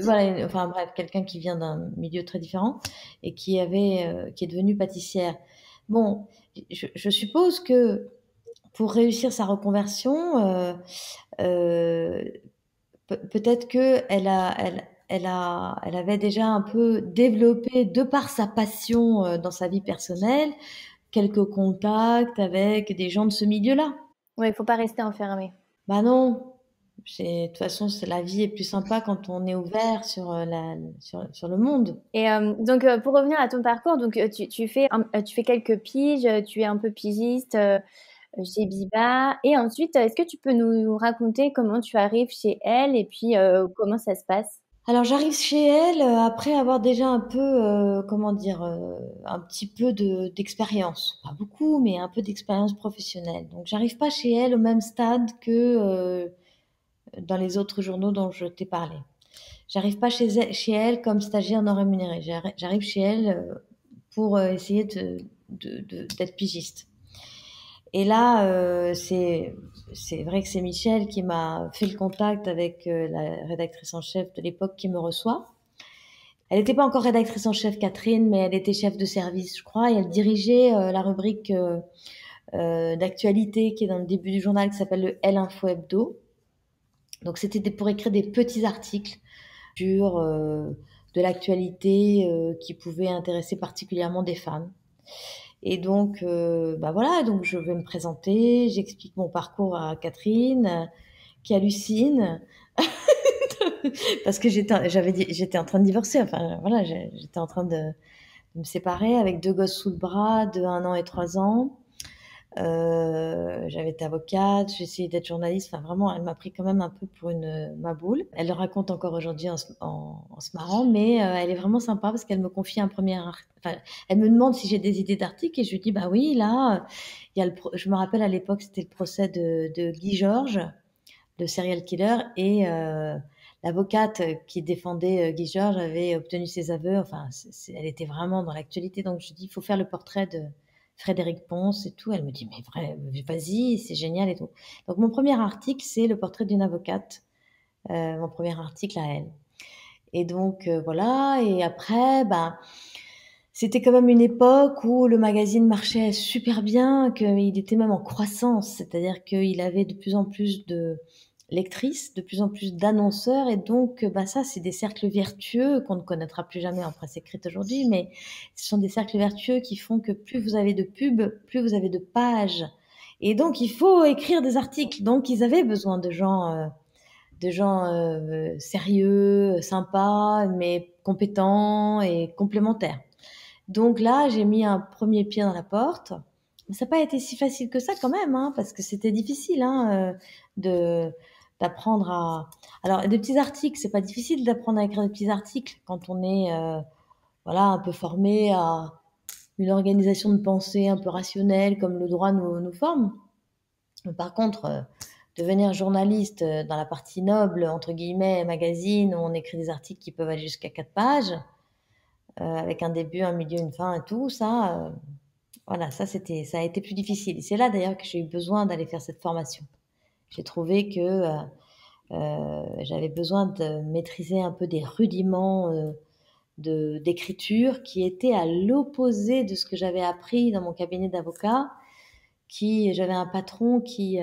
Voilà, enfin bref, quelqu'un qui vient d'un milieu très différent et qui est devenu pâtissière. Bon, je suppose que pour réussir sa reconversion, euh, peut-être que elle avait déjà un peu développé, de par sa passion dans sa vie personnelle, quelques contacts avec des gens de ce milieu-là. Ouais, il faut pas rester enfermé. Bah non, de toute façon, la vie est plus sympa quand on est ouvert sur le monde. Et donc, pour revenir à ton parcours, donc tu fais quelques piges, tu es un peu pigiste chez Biba. Et ensuite, est-ce que tu peux nous raconter comment tu arrives chez elle et puis comment ça se passe? Alors j'arrive chez elle après avoir déjà un peu, comment dire, un petit peu d'expérience. Pas beaucoup, mais un peu d'expérience professionnelle. Donc j'arrive pas chez elle au même stade que dans les autres journaux dont je t'ai parlé. J'arrive pas chez elle comme stagiaire non rémunérée. J'arrive chez elle pour essayer d'être pigiste. Et là, c'est vrai que c'est Michel qui m'a fait le contact avec la rédactrice en chef de l'époque qui me reçoit. Elle n'était pas encore rédactrice en chef, Catherine, mais elle était chef de service, je crois, et elle dirigeait la rubrique d'actualité qui est dans le début du journal qui s'appelle le L Info Hebdo. Donc c'était pour écrire des petits articles sur de l'actualité qui pouvait intéresser particulièrement des femmes. Et donc, bah voilà, donc je vais me présenter, j'explique mon parcours à Catherine, qui hallucine, parce que j'étais en train de divorcer, enfin voilà, j'étais en train de me séparer avec 2 gosses sous le bras de 1 an et 3 ans. J'avais été avocate, j'ai essayé d'être journaliste. Enfin, vraiment, elle m'a pris quand même un peu pour une ma boule. Elle le raconte encore aujourd'hui en se marrant, mais elle est vraiment sympa parce qu'elle me confie un premier enfin, elle me demande si j'ai des idées d'articles et je lui dis, bah oui, là, il y a je me rappelle à l'époque, c'était le procès de Guy Georges, le serial killer, et l'avocate qui défendait Guy Georges avait obtenu ses aveux. Enfin, elle était vraiment dans l'actualité. Donc, je dis, il faut faire le portrait de Frédéric Ponce et tout. Elle me dit, mais vrai, vas-y, c'est génial et tout. Donc, mon premier article, c'est le portrait d'une avocate. Mon premier article à elle. Et donc, voilà. Et après, ben, c'était quand même une époque où le magazine marchait super bien, qu'il était même en croissance. C'est-à-dire qu'il avait de plus en plus de lectrices, de plus en plus d'annonceurs. Et donc, bah, ça, c'est des cercles vertueux qu'on ne connaîtra plus jamais en presse écrite aujourd'hui. Mais ce sont des cercles vertueux qui font que plus vous avez de pubs, plus vous avez de pages. Et donc, il faut écrire des articles. Donc, ils avaient besoin de gens sérieux, sympas, mais compétents et complémentaires. Donc là, j'ai mis un premier pied dans la porte. Mais ça n'a pas été si facile que ça quand même, hein, parce que c'était difficile de d'apprendre à. Alors, des petits articles, c'est pas difficile d'apprendre à écrire des petits articles quand on est voilà un peu formé à une organisation de pensée un peu rationnelle comme le droit nous forme. Mais par contre, devenir journaliste dans la partie noble, entre guillemets, magazine, où on écrit des articles qui peuvent aller jusqu'à 4 pages, avec un début, un milieu, une fin et tout, ça, voilà, ça a été plus difficile. Et c'est là d'ailleurs que j'ai eu besoin d'aller faire cette formation. J'ai trouvé que j'avais besoin de maîtriser un peu des rudiments d'écriture qui étaient à l'opposé de ce que j'avais appris dans mon cabinet d'avocat. J'avais un patron qui,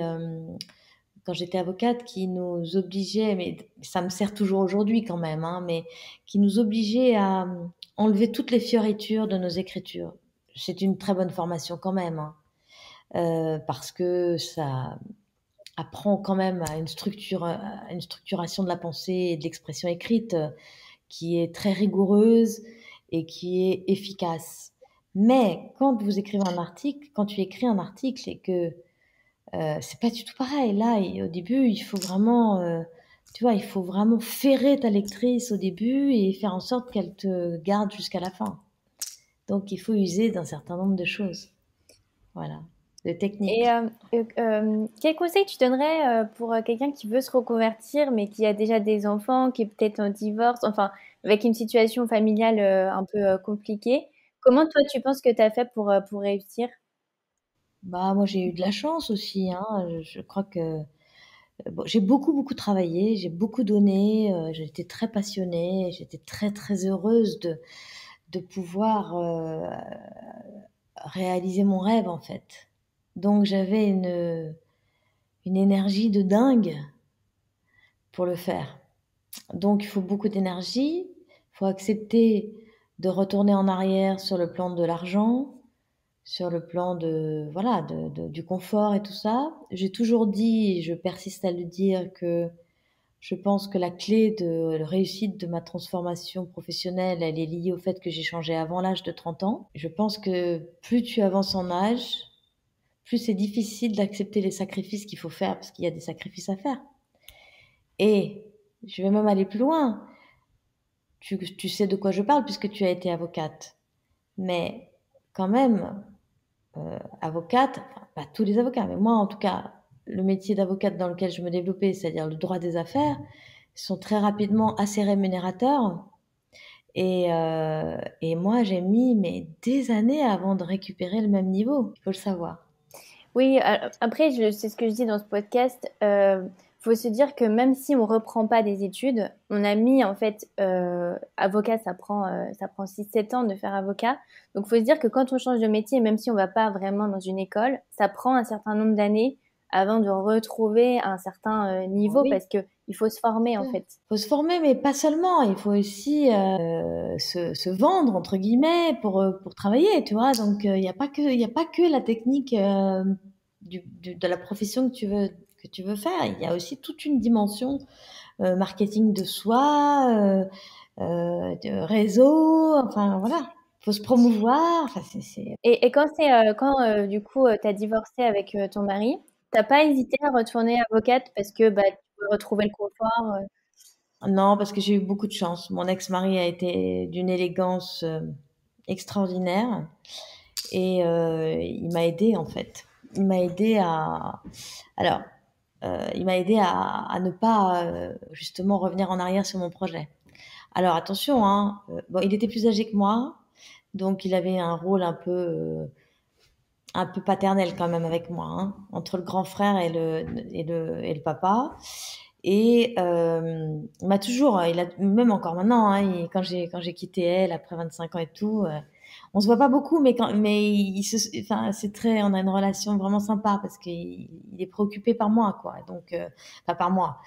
quand j'étais avocate, qui nous obligeait, mais ça me sert toujours aujourd'hui quand même, hein, mais qui nous obligeait à enlever toutes les fioritures de nos écritures. C'est une très bonne formation quand même, hein, parce que ça apprend quand même à une structuration de la pensée et de l'expression écrite qui est très rigoureuse et qui est efficace. Mais quand vous écrivez un article, quand tu écris un article et que c'est pas du tout pareil. Là, au début, il faut vraiment, tu vois, il faut vraiment ferrer ta lectrice au début et faire en sorte qu'elle te garde jusqu'à la fin. Donc, il faut user d'un certain nombre de choses. Voilà, de Et techniques. quel conseil tu donnerais pour quelqu'un qui veut se reconvertir, mais qui a déjà des enfants, qui est peut-être en divorce, enfin, avec une situation familiale un peu compliquée? Comment toi, tu penses que tu as fait pour réussir? Bah, moi, j'ai eu de la chance aussi, hein. Je crois que bon, j'ai beaucoup, beaucoup travaillé, j'ai beaucoup donné, j'ai été très passionnée, j'étais très, très heureuse de pouvoir réaliser mon rêve, en fait. Donc, j'avais une énergie de dingue pour le faire. Donc, il faut beaucoup d'énergie. Il faut accepter de retourner en arrière sur le plan de l'argent, sur le plan de, voilà, du confort et tout ça. J'ai toujours dit, et je persiste à le dire, que je pense que la clé de réussite de ma transformation professionnelle, elle est liée au fait que j'ai changé avant l'âge de 30 ans. Je pense que plus tu avances en âge, plus c'est difficile d'accepter les sacrifices qu'il faut faire, parce qu'il y a des sacrifices à faire. Et je vais même aller plus loin. Tu sais de quoi je parle puisque tu as été avocate. Mais quand même, avocate, enfin, pas tous les avocats, mais moi en tout cas, le métier d'avocate dans lequel je me développais, c'est-à-dire le droit des affaires, sont très rapidement assez rémunérateurs. Et moi, j'ai mis mais, des années avant de récupérer le même niveau, il faut le savoir. Oui, après, c'est ce que je dis dans ce podcast. Faut se dire que même si on reprend pas des études, on a mis en fait avocat, ça prend 6 7 ans de faire avocat. Donc, faut se dire que quand on change de métier, même si on va pas vraiment dans une école, ça prend un certain nombre d'années avant de retrouver un certain niveau Oui, parce que il faut se former en il fait. faut se former, mais pas seulement. Il faut aussi se vendre, entre guillemets, pour travailler, tu vois. Donc, il n'y a pas il y a pas que la technique de la profession que tu veux faire. Il y a aussi toute une dimension marketing de soi, de réseau. Enfin, voilà. faut se promouvoir. Enfin, Et quand du coup, tu as divorcé avec ton mari, t'as pas hésité à retourner avocate parce que bah, tu veux retrouver le confort? Non, parce que j'ai eu beaucoup de chance. Mon ex-mari a été d'une élégance extraordinaire et il m'a aidé en fait. Il m'a aidé à, alors, il m'a aidé à ne pas justement revenir en arrière sur mon projet. Alors attention, hein, bon, il était plus âgé que moi, donc il avait un rôle un peu paternel quand même avec moi, hein, entre le grand frère et le papa. Et il m'a toujours, il a, même encore maintenant, hein, quand j'ai quitté elle après 25 ans et tout, on se voit pas beaucoup, mais enfin, c'est très, on a une relation vraiment sympa parce qu'il est préoccupé par moi, quoi. Donc, pas par moi.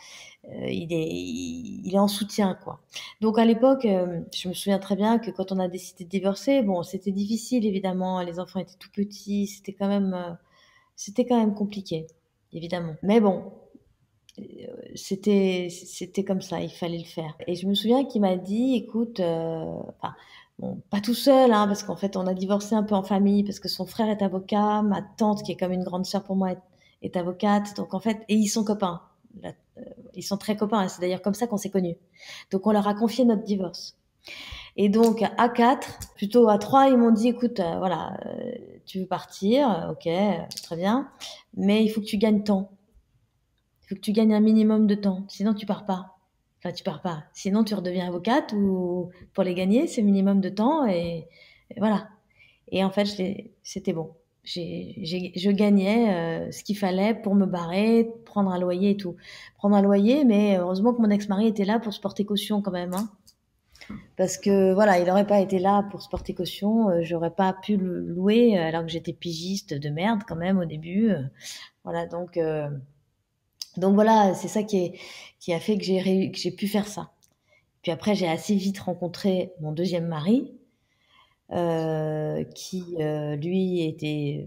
Il est en soutien, quoi. Donc à l'époque, je me souviens très bien que quand on a décidé de divorcer, bon, c'était difficile évidemment. Les enfants étaient tout petits, c'était quand même compliqué, évidemment. Mais bon, c'était comme ça, il fallait le faire. Et je me souviens qu'il m'a dit, écoute, enfin, bon, pas tout seul, hein, parce qu'en fait, on a divorcé un peu en famille, parce que son frère est avocat, ma tante, qui est comme une grande sœur pour moi, est avocate. Donc en fait, et ils sont copains. La- Ils sont très copains, et c'est d'ailleurs comme ça qu'on s'est connus. Donc on leur a confié notre divorce. Et donc à quatre, plutôt à trois, ils m'ont dit, écoute, voilà, tu veux partir, ok, très bien, mais il faut que tu gagnes temps. Il faut que tu gagnes un minimum de temps, sinon tu pars pas. Enfin, tu pars pas. Sinon, tu redeviens avocate ou pour les gagner, c'est minimum de temps et voilà. Et en fait, c'était bon. Je gagnais ce qu'il fallait pour me barrer, prendre un loyer et tout. Prendre un loyer, mais heureusement que mon ex-mari était là pour se porter caution quand même, hein. Parce que voilà, il n'aurait pas été là pour se porter caution, j'aurais pas pu le louer alors que j'étais pigiste de merde quand même au début. Voilà, donc voilà, c'est ça qui a fait que que j'ai pu faire ça. Puis après, j'ai assez vite rencontré mon deuxième mari, qui lui était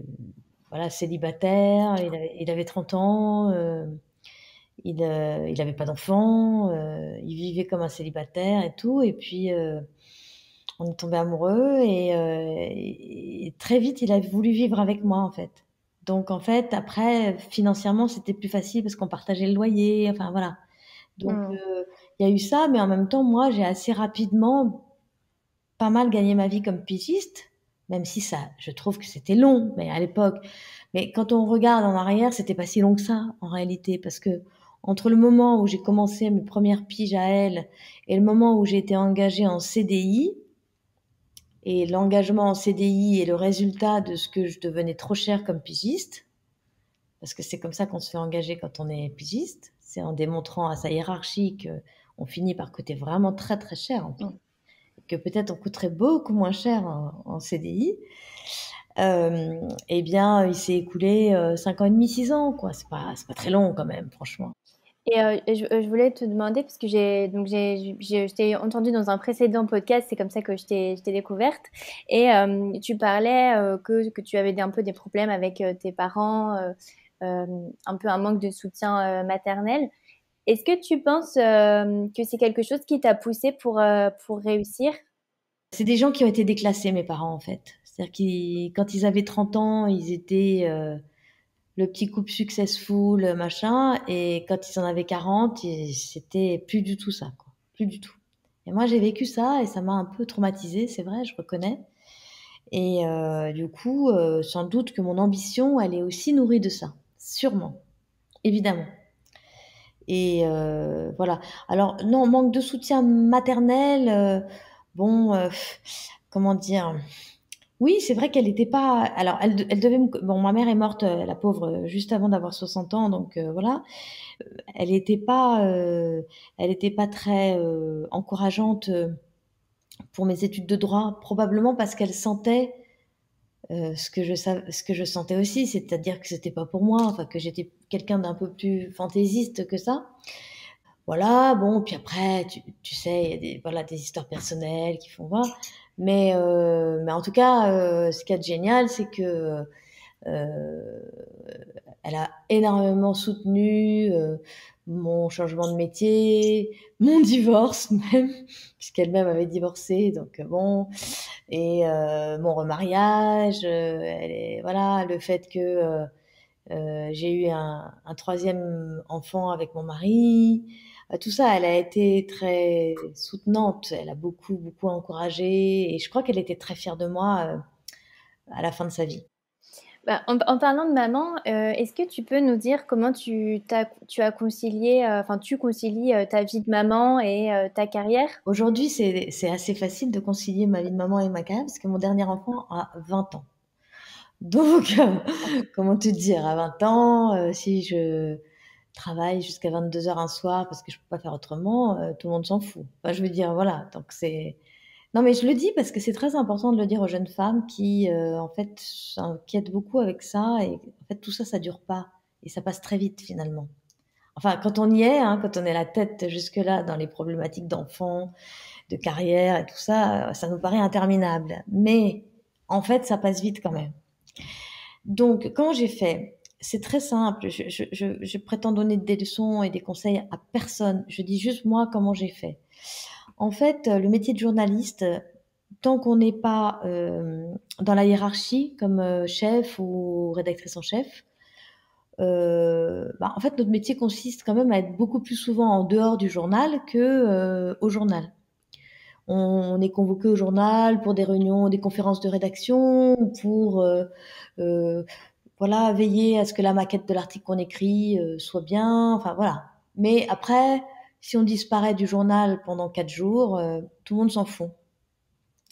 voilà célibataire. Il avait 30 ans, il avait pas d'enfant, il vivait comme un célibataire et tout. Et puis on est tombé amoureux et très vite, il a voulu vivre avec moi en fait. Donc en fait, après, financièrement, c'était plus facile parce qu'on partageait le loyer. Enfin voilà. Donc, Hmm. il y a eu ça, mais en même temps, moi, j'ai assez rapidement pas mal gagné ma vie comme pigiste, même si ça, je trouve que c'était long, mais à l'époque. Mais quand on regarde en arrière, c'était pas si long que ça, en réalité, parce que entre le moment où j'ai commencé mes premières piges à elle et le moment où j'ai été engagée en CDI, et l'engagement en CDI est le résultat de ce que je devenais trop cher comme pigiste, parce que c'est comme ça qu'on se fait engager quand on est pigiste, c'est en démontrant à sa hiérarchie qu'on finit par coûter vraiment très très cher en plus, Hmm. que peut-être on coûterait beaucoup moins cher en CDI. Eh bien, il s'est écoulé 5 ans et demi, 6 ans, quoi. C'est pas très long quand même, franchement. Je voulais te demander, parce que je t'ai entendu dans un précédent podcast, c'est comme ça que je t'ai découverte, et tu parlais que tu avais un peu des problèmes avec tes parents, un peu un manque de soutien maternel. Est-ce que tu penses que c'est quelque chose qui t'a poussé pour réussir? C'est des gens qui ont été déclassés, mes parents, en fait. C'est-à-dire qu'ils, quand ils avaient 30 ans, ils étaient le petit couple successful, machin, et quand ils en avaient 40, c'était plus du tout ça, quoi. Plus du tout. Et moi, j'ai vécu ça et ça m'a un peu traumatisée, c'est vrai, je reconnais. Et du coup, sans doute que mon ambition, elle est aussi nourrie de ça. Sûrement, évidemment. Et voilà. Alors, non, manque de soutien maternel, bon, comment dire? Oui, c'est vrai qu'elle n'était pas. Alors, elle devait me. Bon, ma mère est morte, la pauvre, juste avant d'avoir 60 ans, donc voilà. Elle n'était pas, elle était pas très encourageante pour mes études de droit, probablement parce qu'elle sentait ce que je sentais aussi, c'est-à-dire que c'était pas pour moi, enfin que j'étais quelqu'un d'un peu plus fantaisiste que ça. Voilà, bon, puis après, tu sais, il y a voilà, des histoires personnelles qui font voir. Mais en tout cas, ce qu'il y a de génial, c'est que euh, elle a énormément soutenu mon changement de métier, mon divorce même, puisqu'elle-même avait divorcé. Donc bon, et mon remariage, voilà, le fait que j'ai eu un troisième enfant avec mon mari. Tout ça, elle a été très soutenante. Elle a beaucoup, beaucoup encouragé et je crois qu'elle était très fière de moi à la fin de sa vie. Bah, en parlant de maman, est-ce que tu peux nous dire comment tu as concilié, enfin tu concilies ta vie de maman et ta carrière? Aujourd'hui, c'est assez facile de concilier ma vie de maman et ma carrière parce que mon dernier enfant a 20 ans. Donc, comment te dire, à 20 ans, si je travaille jusqu'à 22 heures un soir parce que je peux pas faire autrement, tout le monde s'en fout. Enfin, je veux dire, voilà. Donc c'est, non, mais je le dis parce que c'est très important de le dire aux jeunes femmes qui, en fait, s'inquiètent beaucoup avec ça et en fait, tout ça, ça dure pas et ça passe très vite finalement. Enfin, quand on y est, hein, quand on est la tête jusque-là dans les problématiques d'enfants, de carrière et tout ça, ça nous paraît interminable. Mais en fait, ça passe vite quand même. Donc, comment j'ai fait? C'est très simple. Je prétends donner des leçons et des conseils à personne. Je dis juste moi comment j'ai fait. En fait, le métier de journaliste, tant qu'on n'est pas dans la hiérarchie comme chef ou rédactrice en chef, en fait, notre métier consiste quand même à être beaucoup plus souvent en dehors du journal que au journal. On est convoqué au journal pour des réunions, des conférences de rédaction, pour euh, voilà, veiller à ce que la maquette de l'article qu'on écrit soit bien, enfin voilà. Mais après, si on disparaît du journal pendant 4 jours, tout le monde s'en fout.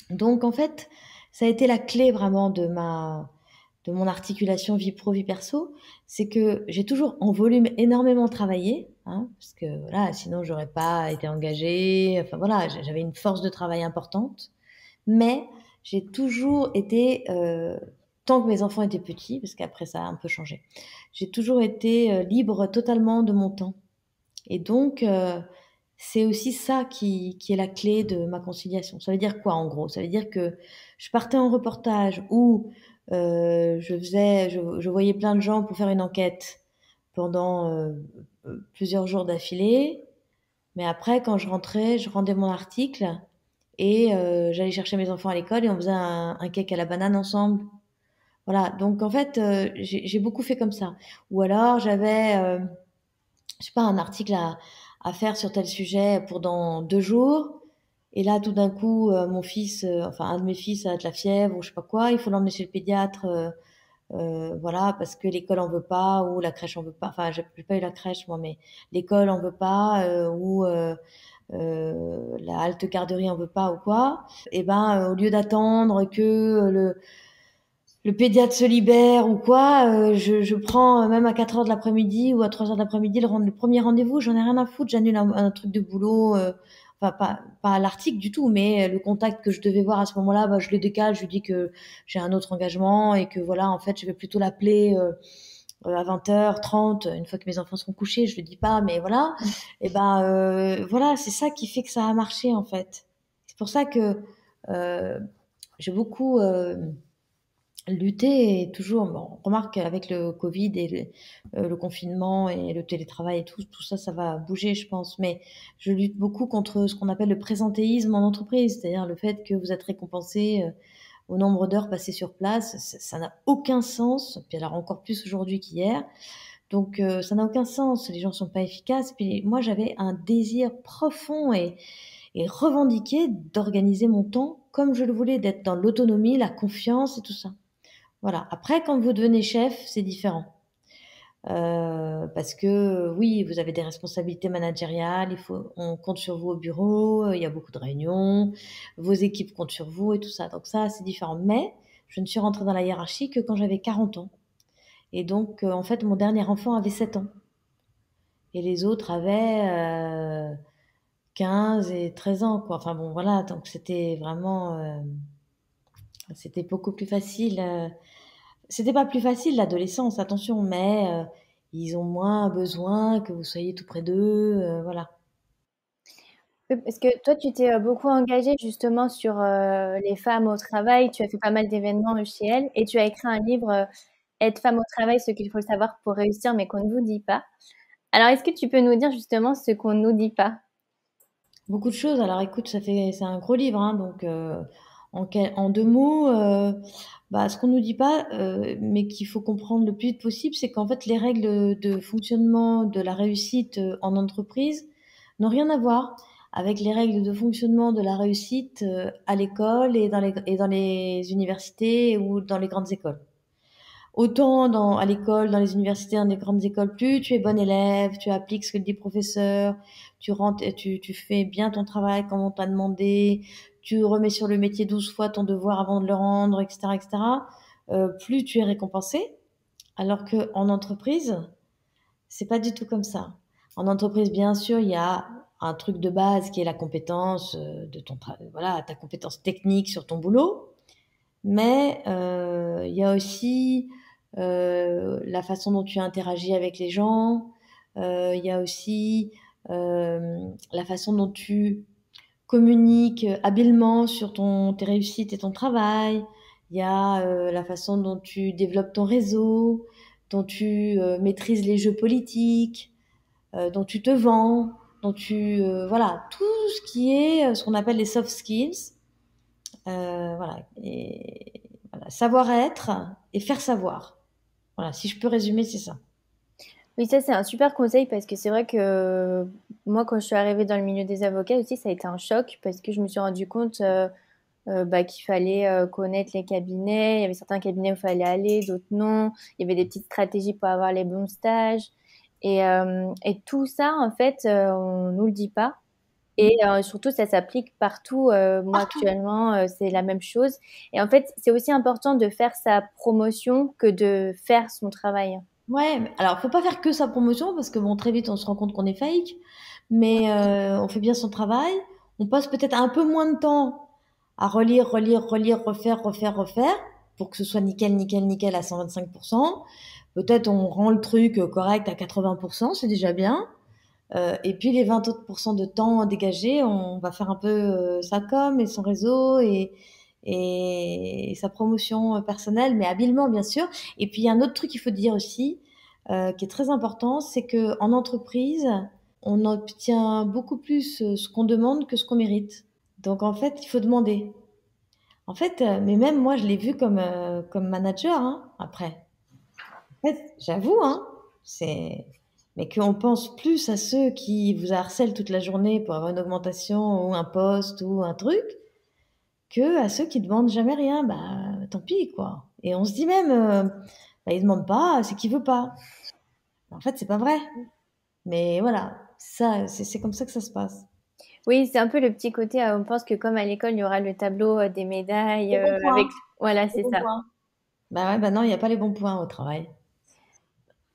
Donc en fait, ça a été la clé vraiment de mon articulation vie pro vie perso, c'est que j'ai toujours en volume énormément travaillé, hein, parce que voilà, sinon j'aurais pas été engagée. Enfin voilà, j'avais une force de travail importante, mais j'ai toujours été tant que mes enfants étaient petits, parce qu'après ça a un peu changé, j'ai toujours été libre totalement de mon temps. Et donc, c'est aussi ça qui est la clé de ma conciliation. Ça veut dire quoi en gros? Ça veut dire que je partais en reportage où je voyais plein de gens pour faire une enquête pendant plusieurs jours d'affilée. Mais après, quand je rentrais, je rendais mon article et j'allais chercher mes enfants à l'école et on faisait un cake à la banane ensemble. Voilà. Donc en fait, j'ai beaucoup fait comme ça. Ou alors j'avais je sais pas, un article à faire sur tel sujet pour dans 2 jours. Et là, tout d'un coup, mon fils, enfin un de mes fils a de la fièvre ou je sais pas quoi, il faut l'emmener chez le pédiatre, voilà, parce que l'école en veut pas ou la crèche en veut pas. Enfin, j'ai pas eu la crèche moi, mais l'école en veut pas ou la halte garderie en veut pas ou quoi. Et ben, au lieu d'attendre que le pédiatre se libère ou quoi, je prends même à 4 heures de l'après-midi ou à 3 heures de l'après-midi le premier rendez-vous, j'en ai rien à foutre, j'annule un truc de boulot, enfin pas l'article du tout, mais le contact que je devais voir à ce moment-là, bah, je le décale, je lui dis que j'ai un autre engagement et que voilà, en fait, je vais plutôt l'appeler à 20h30, une fois que mes enfants seront couchés, je le dis pas, mais voilà. Et ben voilà, c'est ça qui fait que ça a marché en fait. C'est pour ça que euh, j'ai beaucoup lutter et toujours, bon, on remarque qu'avec le Covid et le confinement et le télétravail et tout ça, ça va bouger, je pense. Mais je lutte beaucoup contre ce qu'on appelle le présentéisme en entreprise, c'est-à-dire le fait que vous êtes récompensé au nombre d'heures passées sur place. Ça n'a aucun sens. Puis alors encore plus aujourd'hui qu'hier. Donc ça n'a aucun sens. Les gens sont pas efficaces. Puis moi, j'avais un désir profond et revendiqué d'organiser mon temps comme je le voulais, d'être dans l'autonomie, la confiance et tout ça. Voilà. Après, quand vous devenez chef, c'est différent. Parce que oui, vous avez des responsabilités managériales, on compte sur vous au bureau, il y a beaucoup de réunions, vos équipes comptent sur vous et tout ça. Donc ça, c'est différent. Mais je ne suis rentrée dans la hiérarchie que quand j'avais 40 ans. Et donc, en fait, mon dernier enfant avait 7 ans. Et les autres avaient 15 et 13 ans, quoi. Enfin bon, voilà. Donc c'était vraiment, c'était beaucoup plus facile. C'était pas plus facile l'adolescence, attention, mais ils ont moins besoin que vous soyez tout près d'eux, voilà. Oui, parce que toi, tu t'es beaucoup engagée justement sur les femmes au travail. Tu as fait pas mal d'événements chez elles et tu as écrit un livre, Être femme au travail, ce qu'il faut savoir pour réussir, mais qu'on ne vous dit pas. Alors, est-ce que tu peux nous dire justement ce qu'on ne nous dit pas? Beaucoup de choses. Alors écoute, c'est un gros livre, hein, donc En deux mots, ce qu'on nous dit pas, mais qu'il faut comprendre le plus vite possible, c'est qu'en fait, les règles de fonctionnement de la réussite en entreprise n'ont rien à voir avec les règles de fonctionnement de la réussite à l'école et dans les universités ou dans les grandes écoles. Autant à l'école, dans les universités, dans les grandes écoles, plus tu es bon élève, tu appliques ce que dit le professeur, tu rentres, tu fais bien ton travail comme on t'a demandé, tu remets sur le métier 12 fois ton devoir avant de le rendre, etc., etc., plus tu es récompensé. Alors que en entreprise, c'est pas du tout comme ça. En entreprise, bien sûr, il y a un truc de base qui est la compétence de voilà, ta compétence technique sur ton boulot. Mais il y a aussi la façon dont tu interagis avec les gens. Il y a aussi la façon dont tu communiques habilement sur tes réussites et ton travail. Il y a la façon dont tu développes ton réseau, dont tu maîtrises les jeux politiques, dont tu te vends, voilà, tout ce qui est ce qu'on appelle les soft skills. Voilà, et voilà, savoir-être et faire savoir. Voilà, si je peux résumer, c'est ça. Oui, ça c'est un super conseil parce que c'est vrai que moi quand je suis arrivée dans le milieu des avocats aussi ça a été un choc parce que je me suis rendu compte qu'il fallait connaître les cabinets. Il y avait certains cabinets où il fallait aller, d'autres non. Il y avait des petites stratégies pour avoir les bons stages. Et tout ça, en fait, on nous le dit pas. Et surtout, ça s'applique partout. Moi, Partout. actuellement, c'est la même chose. Et en fait, c'est aussi important de faire sa promotion que de faire son travail. Ouais, alors faut pas faire que sa promotion parce que bon, très vite on se rend compte qu'on est fake, mais on fait bien son travail. On passe peut-être un peu moins de temps à relire, relire, relire, refaire, refaire, refaire pour que ce soit nickel, nickel, nickel à 125%. Peut-être on rend le truc correct à 80%, c'est déjà bien. Et puis les 20 autres pourcents de temps dégagés, on va faire un peu sa com et son réseau et sa promotion personnelle, mais habilement bien sûr. Et puis il y a un autre truc qu'il faut dire aussi, qui est très important, c'est que en entreprise, on obtient beaucoup plus ce qu'on demande que ce qu'on mérite. Donc en fait, il faut demander. En fait, mais même moi, je l'ai vu comme manager hein, après. En fait, j'avoue, hein, c'est mais qu'on pense plus à ceux qui vous harcèlent toute la journée pour avoir une augmentation ou un poste ou un truc, que à ceux qui demandent jamais rien. Bah, tant pis, quoi. Et on se dit même, bah, il demande pas, c'est qu'il veut pas. En fait, c'est pas vrai. Mais voilà, ça, c'est comme ça que ça se passe. Oui, c'est un peu le petit côté, on pense que comme à l'école, il y aura le tableau des médailles Les bons avec... points. Voilà, Les c'est bons ça. points. Bah ouais, bah non, il n'y a pas les bons points au travail.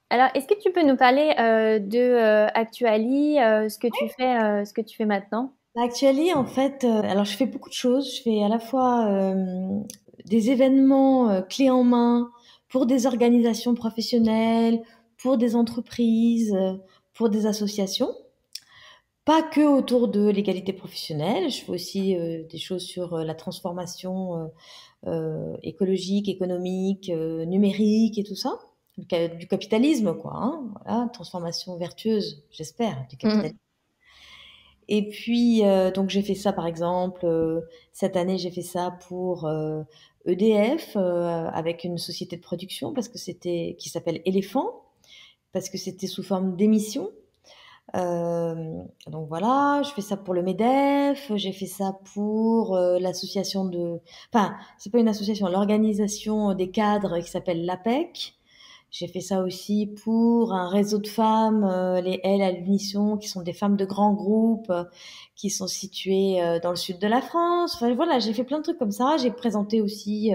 Alors, est-ce que tu peux nous parler de Actuali, ce que tu fais maintenant? Actually, en fait, alors je fais beaucoup de choses. Je fais à la fois des événements clés en main pour des organisations professionnelles, pour des entreprises, pour des associations. Pas que autour de l'égalité professionnelle. Je fais aussi des choses sur la transformation écologique, économique, numérique et tout ça. Du capitalisme, quoi. Hein, voilà, transformation vertueuse, j'espère, du Mhm. capitalisme. Et puis, donc j'ai fait ça par exemple, cette année j'ai fait ça pour EDF avec une société de production parce que qui s'appelle Éléphant, parce que c'était sous forme d'émission. Donc voilà, je fais ça pour le MEDEF, j'ai fait ça pour l'association enfin, c'est pas une association, l'organisation des cadres qui s'appelle l'APEC. J'ai fait ça aussi pour un réseau de femmes, les Elles à l'Unisson, qui sont des femmes de grands groupes, qui sont situées dans le sud de la France. Enfin voilà, j'ai fait plein de trucs comme ça. J'ai présenté aussi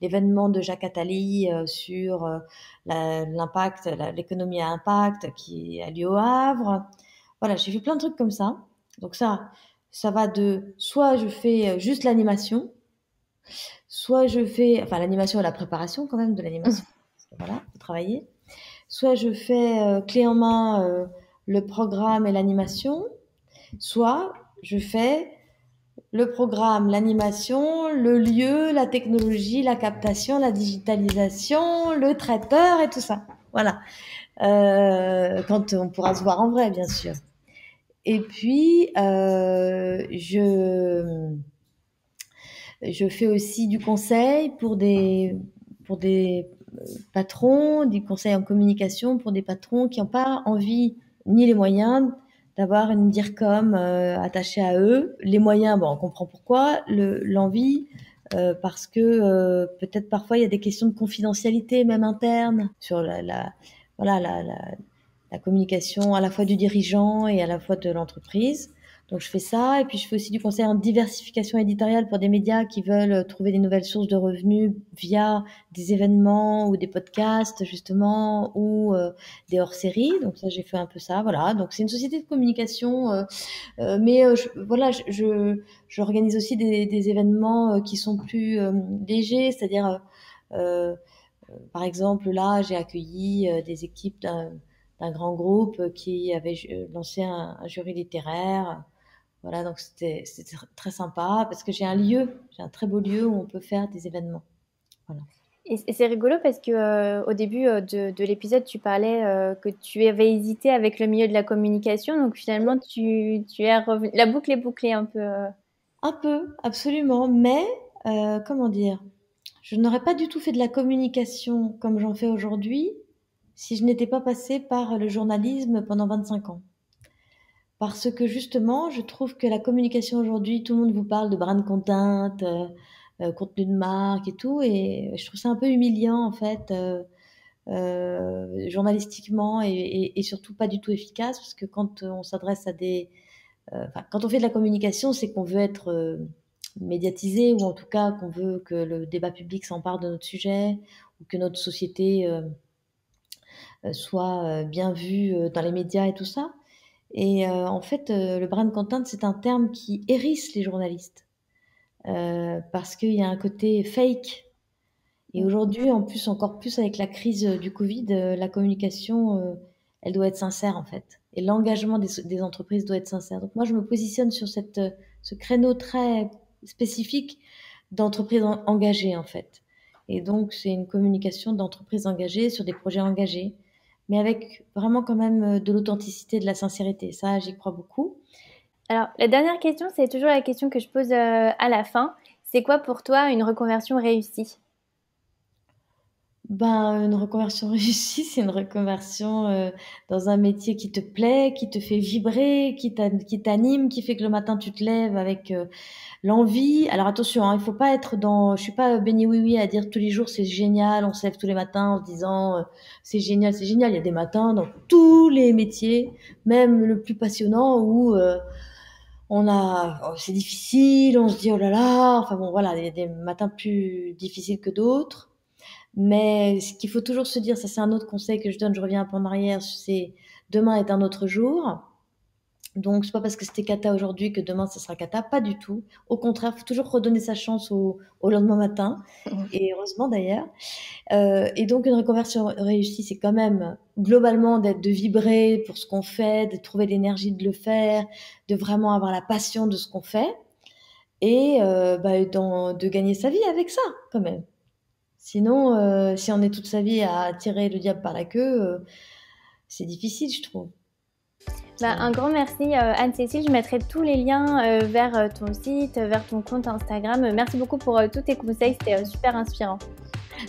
l'événement de Jacques Attali sur l'impact, l'économie à impact qui a lieu au Havre. Voilà, j'ai fait plein de trucs comme ça. Donc ça va de soit je fais juste l'animation, soit je fais, enfin l'animation et la préparation quand même de l'animation. Parce que voilà, faut travailler. Soit je fais clé en main le programme et l'animation, soit je fais le programme, l'animation, le lieu, la technologie, la captation, la digitalisation, le traiteur et tout ça. Voilà. Quand on pourra se voir en vrai, bien sûr. Et puis, Je fais aussi du conseil pour des patrons, du conseil en communication pour des patrons qui n'ont pas envie ni les moyens d'avoir une DIRCOM attachée à eux. Les moyens, bon, on comprend pourquoi. L'envie, parce que peut-être parfois il y a des questions de confidentialité même interne sur voilà, la communication à la fois du dirigeant et à la fois de l'entreprise. Donc je fais ça, et puis je fais aussi du conseil en diversification éditoriale pour des médias qui veulent trouver des nouvelles sources de revenus via des événements ou des podcasts justement, ou des hors-séries. Donc ça, j'ai fait un peu ça, voilà. Donc c'est une société de communication, mais voilà, j'organise aussi des événements qui sont plus légers, c'est-à-dire par exemple là, j'ai accueilli des équipes d'un grand groupe qui avait lancé un jury littéraire. Voilà, donc c'était très sympa parce que j'ai un très beau lieu où on peut faire des événements. Voilà. Et c'est rigolo parce que au début de l'épisode, tu parlais que tu avais hésité avec le milieu de la communication. Donc finalement, tu es revenu. La boucle est bouclée un peu. Un peu, absolument. Mais, comment dire, je n'aurais pas du tout fait de la communication comme j'en fais aujourd'hui si je n'étais pas passée par le journalisme pendant 25 ans. Parce que justement, je trouve que la communication aujourd'hui, tout le monde vous parle de brand content, contenu de marque et tout, et je trouve ça un peu humiliant en fait, journalistiquement, et surtout pas du tout efficace, parce que quand on s'adresse à quand on fait de la communication, c'est qu'on veut être médiatisé, ou en tout cas qu'on veut que le débat public s'empare de notre sujet, ou que notre société soit bien vue dans les médias et tout ça. Et en fait, le brand content, c'est un terme qui hérisse les journalistes, parce qu'il y a un côté fake. Et aujourd'hui, en plus, encore plus avec la crise du Covid, la communication, elle doit être sincère en fait. Et l'engagement des entreprises doit être sincère. Donc moi, je me positionne sur ce créneau très spécifique d'entreprises engagées en fait. Et donc, c'est une communication d'entreprises engagées sur des projets engagés, mais avec vraiment quand même de l'authenticité, de la sincérité. Ça, j'y crois beaucoup. Alors, la dernière question, c'est toujours la question que je pose à la fin. C'est quoi pour toi une reconversion réussie? Ben, une reconversion réussie, c'est une reconversion dans un métier qui te plaît, qui te fait vibrer, qui t'anime, qui fait que le matin tu te lèves avec l'envie. Alors attention, hein, il faut pas être je suis pas béni oui oui à dire tous les jours c'est génial, on se lève tous les matins en se disant c'est génial, c'est génial. Il y a des matins dans tous les métiers, même le plus passionnant, où c'est difficile, on se dit oh là là, enfin bon voilà, il y a des matins plus difficiles que d'autres. Mais ce qu'il faut toujours se dire, ça c'est un autre conseil que je donne, je reviens un peu en arrière, c'est demain est un autre jour. Donc c'est pas parce que c'était cata aujourd'hui que demain ça sera cata, pas du tout. Au contraire, il faut toujours redonner sa chance au lendemain matin, et heureusement d'ailleurs. Et donc une reconversion réussie, c'est quand même globalement de vibrer pour ce qu'on fait, de trouver l'énergie de le faire, de vraiment avoir la passion de ce qu'on fait, et de gagner sa vie avec ça quand même. Sinon, si on est toute sa vie à tirer le diable par la queue, c'est difficile, je trouve. Un grand merci Anne-Cécile, je mettrai tous les liens vers ton site, vers ton compte Instagram. Merci beaucoup pour tous tes conseils, c'était super inspirant.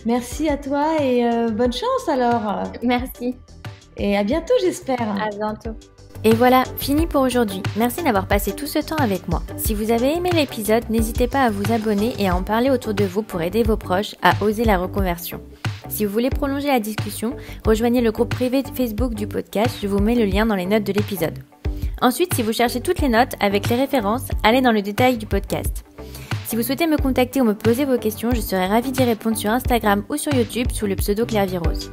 Merci à toi et bonne chance alors. Merci. Et à bientôt, j'espère. À bientôt. Et voilà, fini pour aujourd'hui. Merci d'avoir passé tout ce temps avec moi. Si vous avez aimé l'épisode, n'hésitez pas à vous abonner et à en parler autour de vous pour aider vos proches à oser la reconversion. Si vous voulez prolonger la discussion, rejoignez le groupe privé de Facebook du podcast, je vous mets le lien dans les notes de l'épisode. Ensuite, si vous cherchez toutes les notes avec les références, allez dans le détail du podcast. Si vous souhaitez me contacter ou me poser vos questions, je serai ravie d'y répondre sur Instagram ou sur YouTube sous le pseudo Claire Virose.